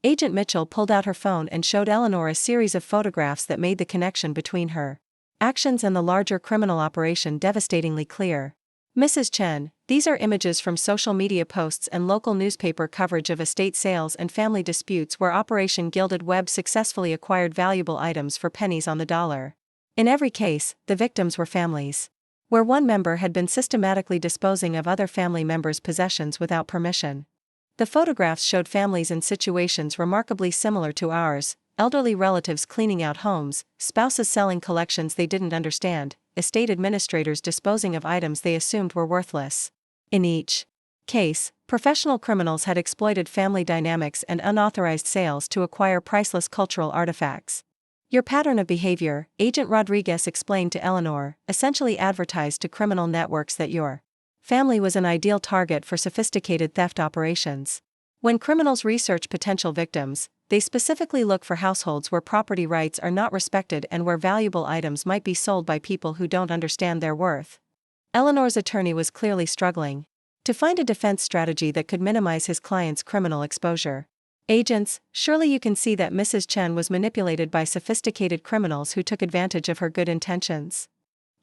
Agent Mitchell pulled out her phone and showed Eleanor a series of photographs that made the connection between her actions and the larger criminal operation devastatingly clear. Mrs. Chen, these are images from social media posts and local newspaper coverage of estate sales and family disputes where Operation Gilded Web successfully acquired valuable items for pennies on the dollar. In every case, the victims were families where one member had been systematically disposing of other family members' possessions without permission. The photographs showed families in situations remarkably similar to ours: elderly relatives cleaning out homes, spouses selling collections they didn't understand, estate administrators disposing of items they assumed were worthless. In each case, professional criminals had exploited family dynamics and unauthorized sales to acquire priceless cultural artifacts. Your pattern of behavior, Agent Rodriguez explained to Eleanor, essentially advertised to criminal networks that your family was an ideal target for sophisticated theft operations. When criminals research potential victims, they specifically look for households where property rights are not respected and where valuable items might be sold by people who don't understand their worth. Eleanor's attorney was clearly struggling to find a defense strategy that could minimize his client's criminal exposure. Agents, surely you can see that Mrs. Chen was manipulated by sophisticated criminals who took advantage of her good intentions.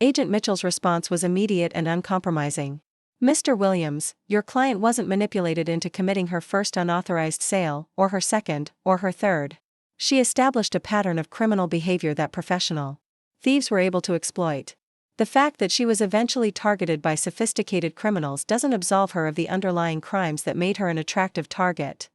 Agent Mitchell's response was immediate and uncompromising. Mr. Williams, your client wasn't manipulated into committing her first unauthorized sale, or her second, or her third. She established a pattern of criminal behavior that professional thieves were able to exploit. The fact that she was eventually targeted by sophisticated criminals doesn't absolve her of the underlying crimes that made her an attractive target.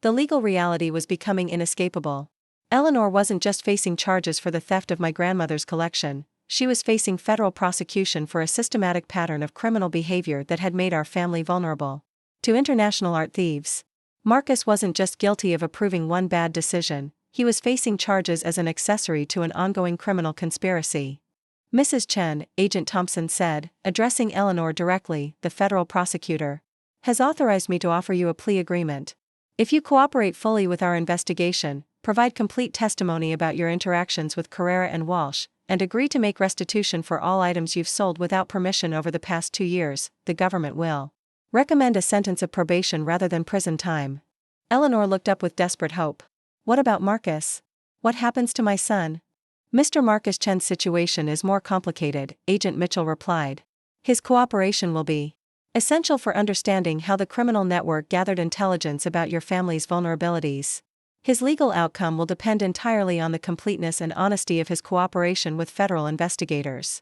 The legal reality was becoming inescapable. Eleanor wasn't just facing charges for the theft of my grandmother's collection, she was facing federal prosecution for a systematic pattern of criminal behavior that had made our family vulnerable to international art thieves. Marcus wasn't just guilty of approving one bad decision, he was facing charges as an accessory to an ongoing criminal conspiracy. Mrs. Chen, Agent Thompson said, addressing Eleanor directly, the federal prosecutor has authorized me to offer you a plea agreement. If you cooperate fully with our investigation, provide complete testimony about your interactions with Carrera and Walsh, and agree to make restitution for all items you've sold without permission over the past 2 years, the government will recommend a sentence of probation rather than prison time. Eleanor looked up with desperate hope. What about Marcus? What happens to my son? Mr. Marcus Chen's situation is more complicated, Agent Mitchell replied. His cooperation will be essential for understanding how the criminal network gathered intelligence about your family's vulnerabilities. His legal outcome will depend entirely on the completeness and honesty of his cooperation with federal investigators.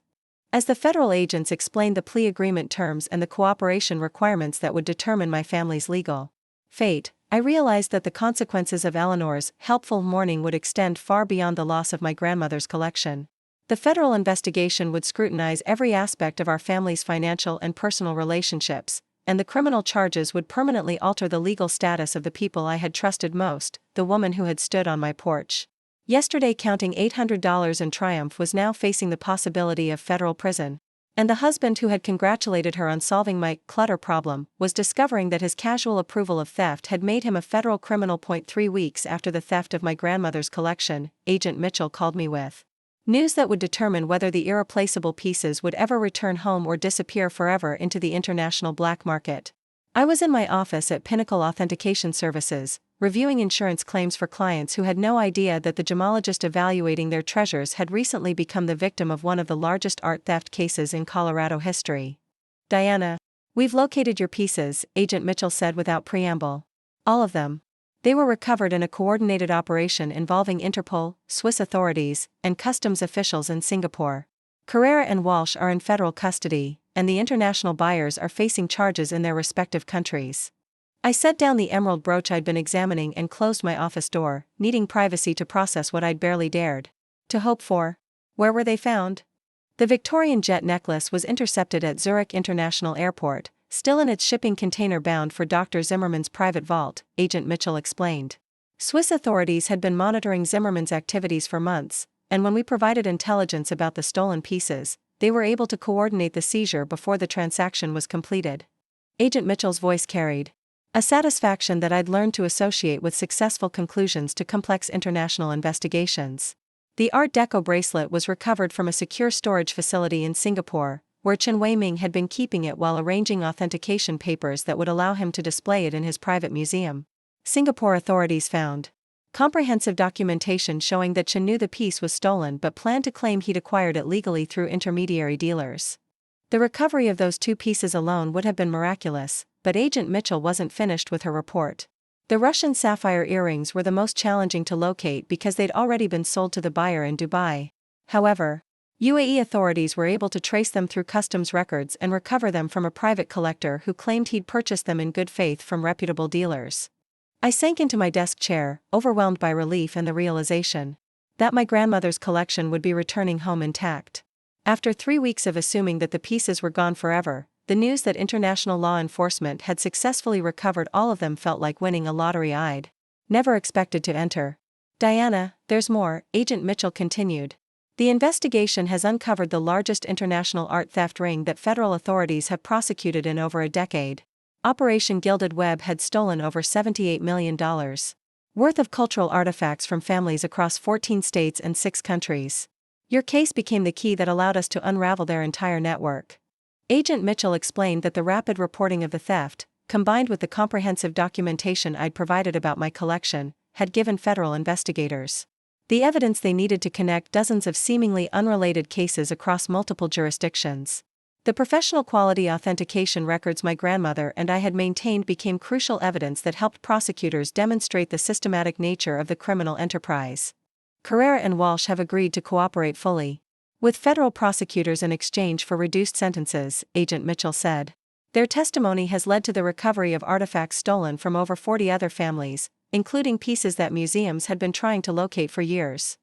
As the federal agents explained the plea agreement terms and the cooperation requirements that would determine my family's legal fate, I realized that the consequences of Eleanor's helpful warning would extend far beyond the loss of my grandmother's collection. The federal investigation would scrutinize every aspect of our family's financial and personal relationships, and the criminal charges would permanently alter the legal status of the people I had trusted most, the woman who had stood on my porch yesterday counting $800 in triumph was now facing the possibility of federal prison. And the husband who had congratulated her on solving my clutter problem was discovering that his casual approval of theft had made him a federal criminal. 3 weeks after the theft of my grandmother's collection, Agent Mitchell called me with news that would determine whether the irreplaceable pieces would ever return home or disappear forever into the international black market. I was in my office at Pinnacle Authentication Services, reviewing insurance claims for clients who had no idea that the gemologist evaluating their treasures had recently become the victim of one of the largest art theft cases in Colorado history. Diana, we've located your pieces, Agent Mitchell said without preamble. All of them. They were recovered in a coordinated operation involving Interpol, Swiss authorities, and customs officials in Singapore. Carrera and Walsh are in federal custody, and the international buyers are facing charges in their respective countries. I set down the emerald brooch I'd been examining and closed my office door, needing privacy to process what I'd barely dared to hope for. Where were they found? The Victorian jet necklace was intercepted at Zurich International Airport, still in its shipping container bound for Dr. Zimmerman's private vault, Agent Mitchell explained. Swiss authorities had been monitoring Zimmerman's activities for months, and when we provided intelligence about the stolen pieces, they were able to coordinate the seizure before the transaction was completed. Agent Mitchell's voice carried a satisfaction that I'd learned to associate with successful conclusions to complex international investigations. The Art Deco bracelet was recovered from a secure storage facility in Singapore, where Chen Weiming had been keeping it while arranging authentication papers that would allow him to display it in his private museum. Singapore authorities found comprehensive documentation showing that Chen knew the piece was stolen but planned to claim he'd acquired it legally through intermediary dealers. The recovery of those 2 pieces alone would have been miraculous, but Agent Mitchell wasn't finished with her report. The Russian sapphire earrings were the most challenging to locate because they'd already been sold to the buyer in Dubai. However, UAE authorities were able to trace them through customs records and recover them from a private collector who claimed he'd purchased them in good faith from reputable dealers. I sank into my desk chair, overwhelmed by relief and the realization that my grandmother's collection would be returning home intact. After 3 weeks of assuming that the pieces were gone forever, the news that international law enforcement had successfully recovered all of them felt like winning a lottery I'd never expected to enter. Diana, there's more, Agent Mitchell continued. The investigation has uncovered the largest international art theft ring that federal authorities have prosecuted in over a decade. Operation Gilded Web had stolen over $78 million worth of cultural artifacts from families across 14 states and 6 countries. Your case became the key that allowed us to unravel their entire network. Agent Mitchell explained that the rapid reporting of the theft, combined with the comprehensive documentation I'd provided about my collection, had given federal investigators the evidence they needed to connect dozens of seemingly unrelated cases across multiple jurisdictions. The professional quality authentication records my grandmother and I had maintained became crucial evidence that helped prosecutors demonstrate the systematic nature of the criminal enterprise. Carrera and Walsh have agreed to cooperate fully with federal prosecutors in exchange for reduced sentences, Agent Mitchell said. Their testimony has led to the recovery of artifacts stolen from over 40 other families, including pieces that museums had been trying to locate for years.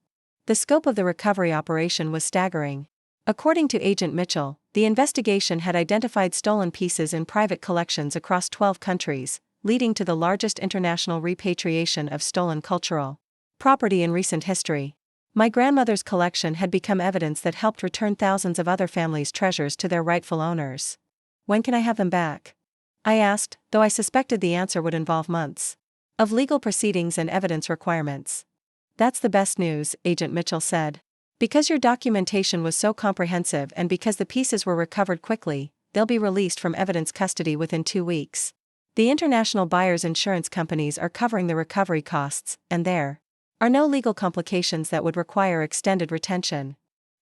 The scope of the recovery operation was staggering. According to Agent Mitchell, the investigation had identified stolen pieces in private collections across 12 countries, leading to the largest international repatriation of stolen cultural property in recent history. My grandmother's collection had become evidence that helped return thousands of other families' treasures to their rightful owners. When can I have them back? I asked, though I suspected the answer would involve months of legal proceedings and evidence requirements. That's the best news, Agent Mitchell said. Because your documentation was so comprehensive and because the pieces were recovered quickly, they'll be released from evidence custody within 2 weeks. The international buyers' insurance companies are covering the recovery costs, and there are no legal complications that would require extended retention.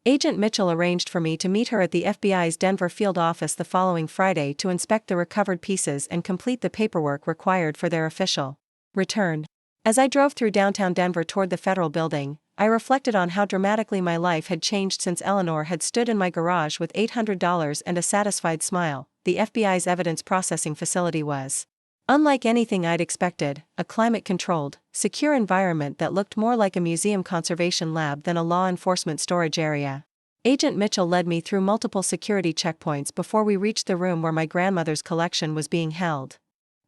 Agent Mitchell arranged for me to meet her at the FBI's Denver field office the following Friday to inspect the recovered pieces and complete the paperwork required for their official return. As I drove through downtown Denver toward the federal building, I reflected on how dramatically my life had changed since Eleanor had stood in my garage with $800 and a satisfied smile. The FBI's evidence processing facility was unlike anything I'd expected, a climate-controlled, secure environment that looked more like a museum conservation lab than a law enforcement storage area. Agent Mitchell led me through multiple security checkpoints before we reached the room where my grandmother's collection was being held.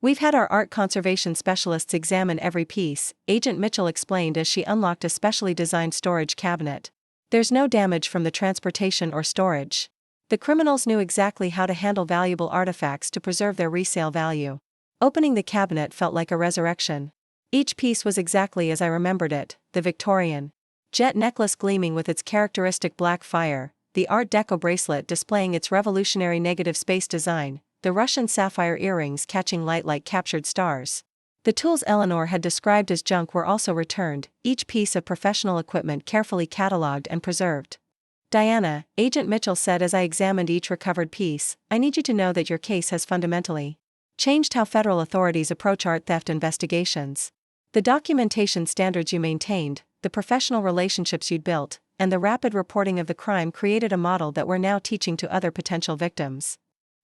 We've had our art conservation specialists examine every piece, Agent Mitchell explained as she unlocked a specially designed storage cabinet. There's no damage from the transportation or storage. The criminals knew exactly how to handle valuable artifacts to preserve their resale value. Opening the cabinet felt like a resurrection. Each piece was exactly as I remembered it, the Victorian jet necklace gleaming with its characteristic black fire, the Art Deco bracelet displaying its revolutionary negative space design, the Russian sapphire earrings catching light like captured stars. The tools Eleanor had described as junk were also returned, each piece of professional equipment carefully catalogued and preserved. Diana, Agent Mitchell said as I examined each recovered piece, I need you to know that your case has fundamentally changed how federal authorities approach art theft investigations. The documentation standards you maintained, the professional relationships you'd built, and the rapid reporting of the crime created a model that we're now teaching to other potential victims.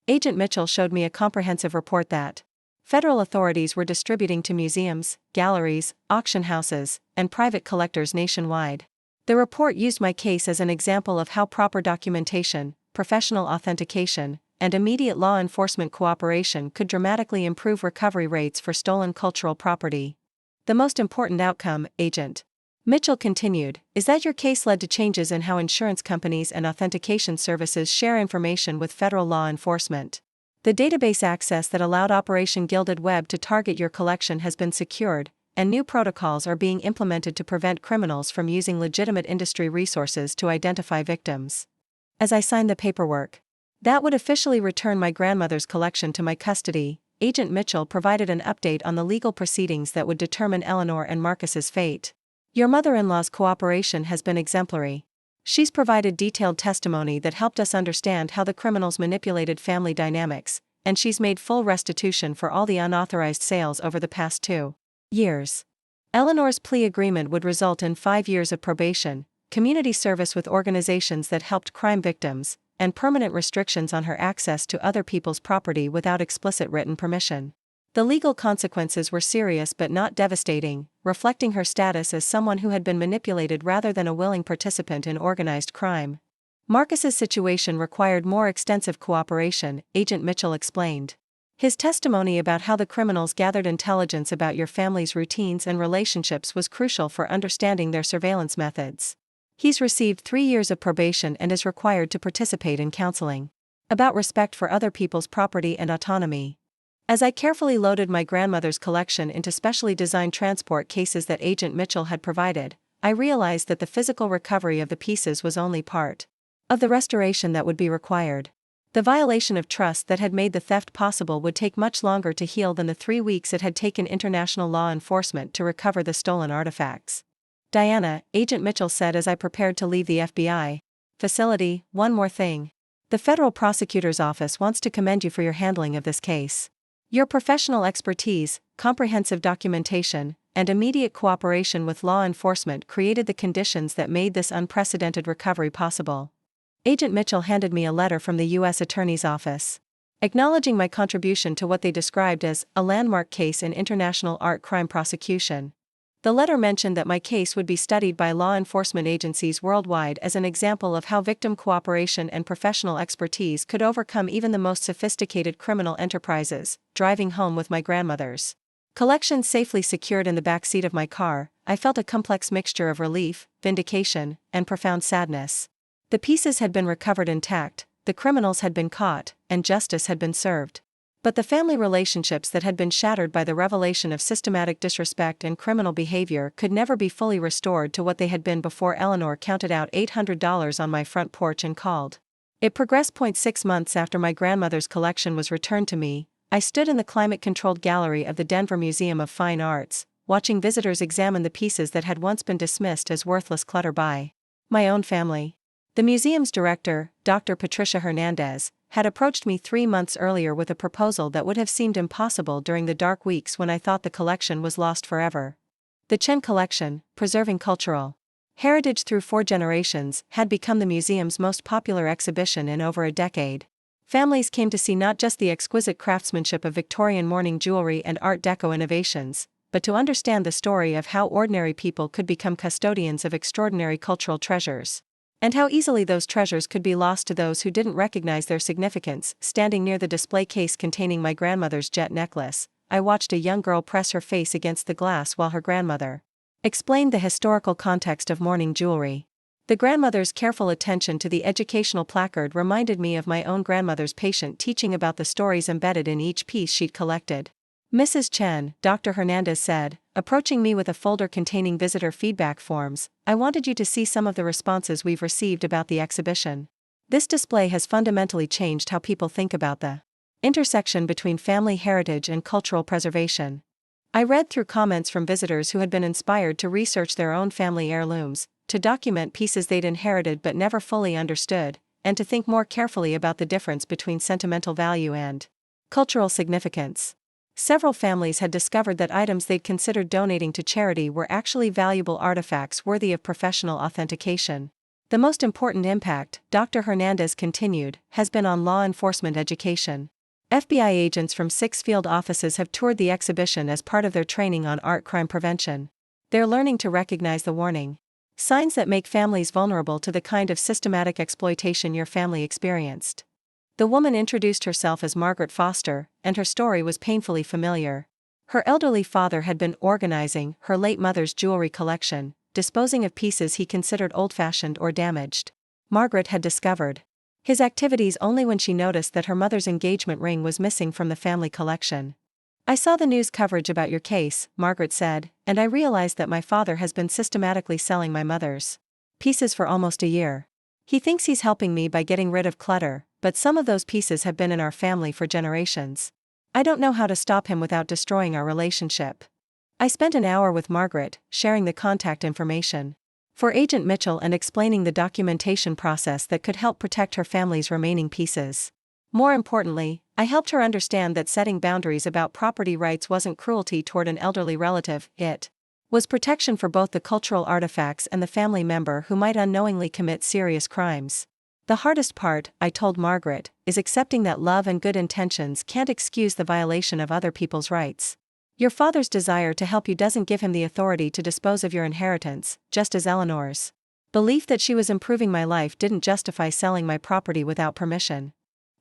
Agent Mitchell showed me a comprehensive report that federal authorities were distributing to museums, galleries, auction houses, and private collectors nationwide. The report used my case as an example of how proper documentation, professional authentication, and immediate law enforcement cooperation could dramatically improve recovery rates for stolen cultural property. The most important outcome, Agent Mitchell continued, is that your case led to changes in how insurance companies and authentication services share information with federal law enforcement. The database access that allowed Operation Gilded Web to target your collection has been secured, and new protocols are being implemented to prevent criminals from using legitimate industry resources to identify victims. As I signed the paperwork that would officially return my grandmother's collection to my custody, Agent Mitchell provided an update on the legal proceedings that would determine Eleanor and Marcus's fate. Your mother-in-law's cooperation has been exemplary. She's provided detailed testimony that helped us understand how the criminals manipulated family dynamics, and she's made full restitution for all the unauthorized sales over the past 2 years. Eleanor's plea agreement would result in 5 years of probation, community service with organizations that helped crime victims, and permanent restrictions on her access to other people's property without explicit written permission. The legal consequences were serious but not devastating, reflecting her status as someone who had been manipulated rather than a willing participant in organized crime. Marcus's situation required more extensive cooperation, Agent Mitchell explained. His testimony about how the criminals gathered intelligence about your family's routines and relationships was crucial for understanding their surveillance methods. He's received 3 years of probation and is required to participate in counseling. About respect for other people's property and autonomy. As I carefully loaded my grandmother's collection into specially designed transport cases that Agent Mitchell had provided, I realized that the physical recovery of the pieces was only part of the restoration that would be required. The violation of trust that had made the theft possible would take much longer to heal than the 3 weeks it had taken international law enforcement to recover the stolen artifacts. Diana, Agent Mitchell said as I prepared to leave the FBI facility, one more thing. The federal prosecutor's office wants to commend you for your handling of this case. Your professional expertise, comprehensive documentation, and immediate cooperation with law enforcement created the conditions that made this unprecedented recovery possible. Agent Mitchell handed me a letter from the U.S. Attorney's Office, acknowledging my contribution to what they described as a landmark case in international art crime prosecution. The letter mentioned that my case would be studied by law enforcement agencies worldwide as an example of how victim cooperation and professional expertise could overcome even the most sophisticated criminal enterprises. Driving home with my grandmother's collection safely secured in the back seat of my car, I felt a complex mixture of relief, vindication, and profound sadness. The pieces had been recovered intact, the criminals had been caught, and justice had been served. But the family relationships that had been shattered by the revelation of systematic disrespect and criminal behavior could never be fully restored to what they had been before Eleanor counted out $800 on my front porch and called. It progressed. 6 months after my grandmother's collection was returned to me, I stood in the climate-controlled gallery of the Denver Museum of Fine Arts, watching visitors examine the pieces that had once been dismissed as worthless clutter by my own family. The museum's director, Dr. Patricia Hernandez, had approached me 3 months earlier with a proposal that would have seemed impossible during the dark weeks when I thought the collection was lost forever. The Chen Collection, preserving cultural heritage through 4 generations, had become the museum's most popular exhibition in over a decade. Families came to see not just the exquisite craftsmanship of Victorian mourning jewelry and Art Deco innovations, but to understand the story of how ordinary people could become custodians of extraordinary cultural treasures. And how easily those treasures could be lost to those who didn't recognize their significance. Standing near the display case containing my grandmother's jet necklace, I watched a young girl press her face against the glass while her grandmother explained the historical context of mourning jewelry. The grandmother's careful attention to the educational placard reminded me of my own grandmother's patient teaching about the stories embedded in each piece she'd collected. Mrs. Chen, Dr. Hernandez said, approaching me with a folder containing visitor feedback forms, I wanted you to see some of the responses we've received about the exhibition. This display has fundamentally changed how people think about the intersection between family heritage and cultural preservation. I read through comments from visitors who had been inspired to research their own family heirlooms, to document pieces they'd inherited but never fully understood, and to think more carefully about the difference between sentimental value and cultural significance. Several families had discovered that items they'd considered donating to charity were actually valuable artifacts worthy of professional authentication. The most important impact, Dr. Hernandez continued, has been on law enforcement education. FBI agents from 6 field offices have toured the exhibition as part of their training on art crime prevention. They're learning to recognize the warning signs that make families vulnerable to the kind of systematic exploitation your family experienced. The woman introduced herself as Margaret Foster, and her story was painfully familiar. Her elderly father had been organizing her late mother's jewelry collection, disposing of pieces he considered old-fashioned or damaged. Margaret had discovered his activities only when she noticed that her mother's engagement ring was missing from the family collection. I saw the news coverage about your case, Margaret said, and I realized that my father has been systematically selling my mother's pieces for almost a year. He thinks he's helping me by getting rid of clutter, but some of those pieces have been in our family for generations. I don't know how to stop him without destroying our relationship. I spent an hour with Margaret, sharing the contact information for Agent Mitchell and explaining the documentation process that could help protect her family's remaining pieces. More importantly, I helped her understand that setting boundaries about property rights wasn't cruelty toward an elderly relative, it was protection for both the cultural artifacts and the family member who might unknowingly commit serious crimes. The hardest part, I told Margaret, is accepting that love and good intentions can't excuse the violation of other people's rights. Your father's desire to help you doesn't give him the authority to dispose of your inheritance, just as Eleanor's belief that she was improving my life didn't justify selling my property without permission.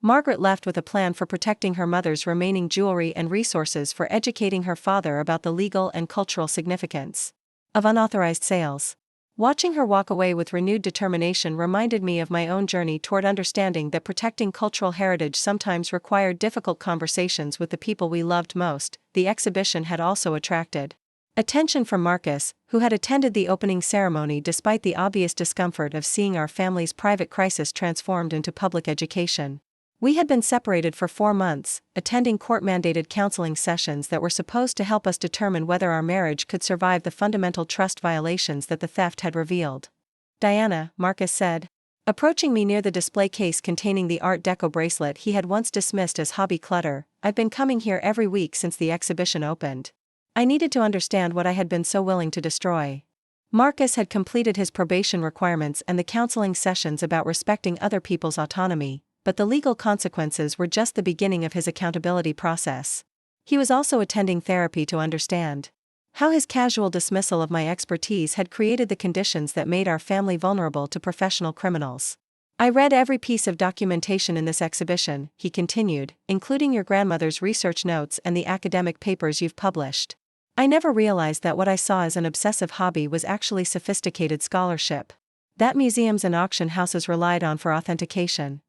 Margaret left with a plan for protecting her mother's remaining jewelry and resources for educating her father about the legal and cultural significance of unauthorized sales. Watching her walk away with renewed determination reminded me of my own journey toward understanding that protecting cultural heritage sometimes required difficult conversations with the people we loved most. The exhibition had also attracted attention from Marcus, who had attended the opening ceremony despite the obvious discomfort of seeing our family's private crisis transformed into public education. We had been separated for 4 months, attending court-mandated counseling sessions that were supposed to help us determine whether our marriage could survive the fundamental trust violations that the theft had revealed. Diana, Marcus said, approaching me near the display case containing the Art Deco bracelet he had once dismissed as hobby clutter. I've been coming here every week since the exhibition opened. I needed to understand what I had been so willing to destroy. Marcus had completed his probation requirements and the counseling sessions about respecting other people's autonomy, but the legal consequences were just the beginning of his accountability process. He was also attending therapy to understand how his casual dismissal of my expertise had created the conditions that made our family vulnerable to professional criminals. I read every piece of documentation in this exhibition, he continued, including your grandmother's research notes and the academic papers you've published. I never realized that what I saw as an obsessive hobby was actually sophisticated scholarship that museums and auction houses relied on for authentication.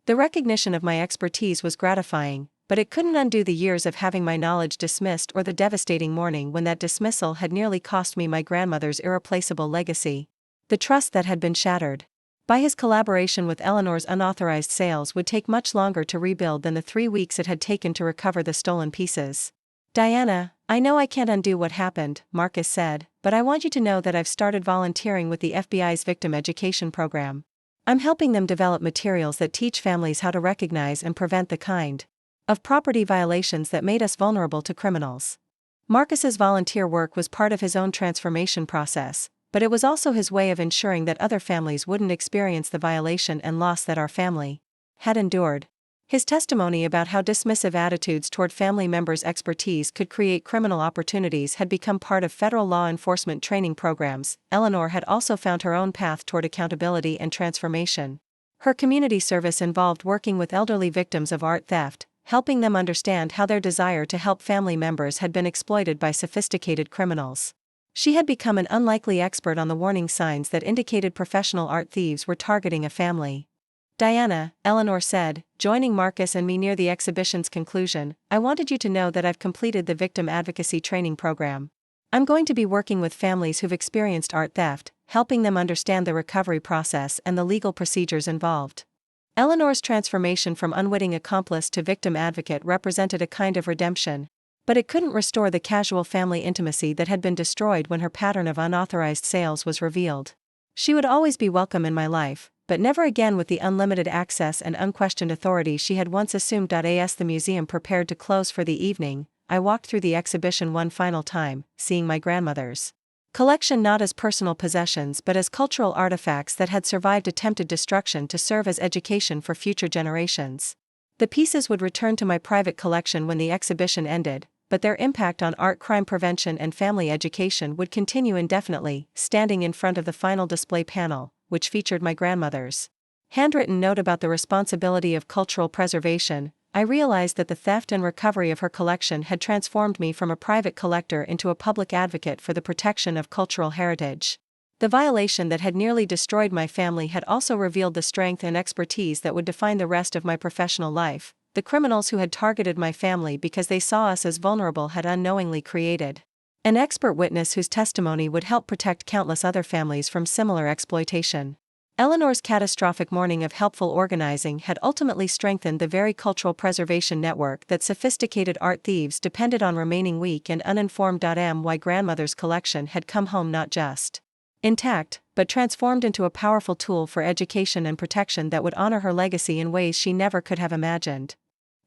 The recognition of my expertise was gratifying, but it couldn't undo the years of having my knowledge dismissed or the devastating morning when that dismissal had nearly cost me my grandmother's irreplaceable legacy. The trust that had been shattered by his collaboration with Eleanor's unauthorized sales would take much longer to rebuild than the 3 weeks it had taken to recover the stolen pieces. Diana, I know I can't undo what happened, Marcus said, but I want you to know that I've started volunteering with the FBI's victim education program. I'm helping them develop materials that teach families how to recognize and prevent the kind of property violations that made us vulnerable to criminals. Marcus's volunteer work was part of his own transformation process, but it was also his way of ensuring that other families wouldn't experience the violation and loss that our family had endured. His testimony about how dismissive attitudes toward family members' expertise could create criminal opportunities had become part of federal law enforcement training programs. Eleanor had also found her own path toward accountability and transformation. Her community service involved working with elderly victims of art theft, helping them understand how their desire to help family members had been exploited by sophisticated criminals. She had become an unlikely expert on the warning signs that indicated professional art thieves were targeting a family. Diana, Eleanor said, joining Marcus and me near the exhibition's conclusion, I wanted you to know that I've completed the victim advocacy training program. I'm going to be working with families who've experienced art theft, helping them understand the recovery process and the legal procedures involved. Eleanor's transformation from unwitting accomplice to victim advocate represented a kind of redemption, but it couldn't restore the casual family intimacy that had been destroyed when her pattern of unauthorized sales was revealed. She would always be welcome in my life, but never again with the unlimited access and unquestioned authority she had once assumed. As the museum prepared to close for the evening, I walked through the exhibition one final time, seeing my grandmother's collection not as personal possessions but as cultural artifacts that had survived attempted destruction to serve as education for future generations. The pieces would return to my private collection when the exhibition ended, but their impact on art crime prevention and family education would continue indefinitely. Standing in front of the final display panel, which featured my grandmother's handwritten note about the responsibility of cultural preservation, I realized that the theft and recovery of her collection had transformed me from a private collector into a public advocate for the protection of cultural heritage. The violation that had nearly destroyed my family had also revealed the strength and expertise that would define the rest of my professional life. The criminals who had targeted my family because they saw us as vulnerable had unknowingly created an expert witness whose testimony would help protect countless other families from similar exploitation. Eleanor's catastrophic morning of helpful organizing had ultimately strengthened the very cultural preservation network that sophisticated art thieves depended on remaining weak and uninformed. My grandmother's collection had come home not just intact, but transformed into a powerful tool for education and protection that would honor her legacy in ways she never could have imagined.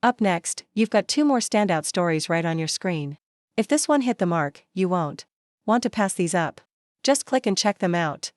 Up next, you've got 2 more standout stories right on your screen. If this one hit the mark, you won't Want to pass these up? Just click and check them out.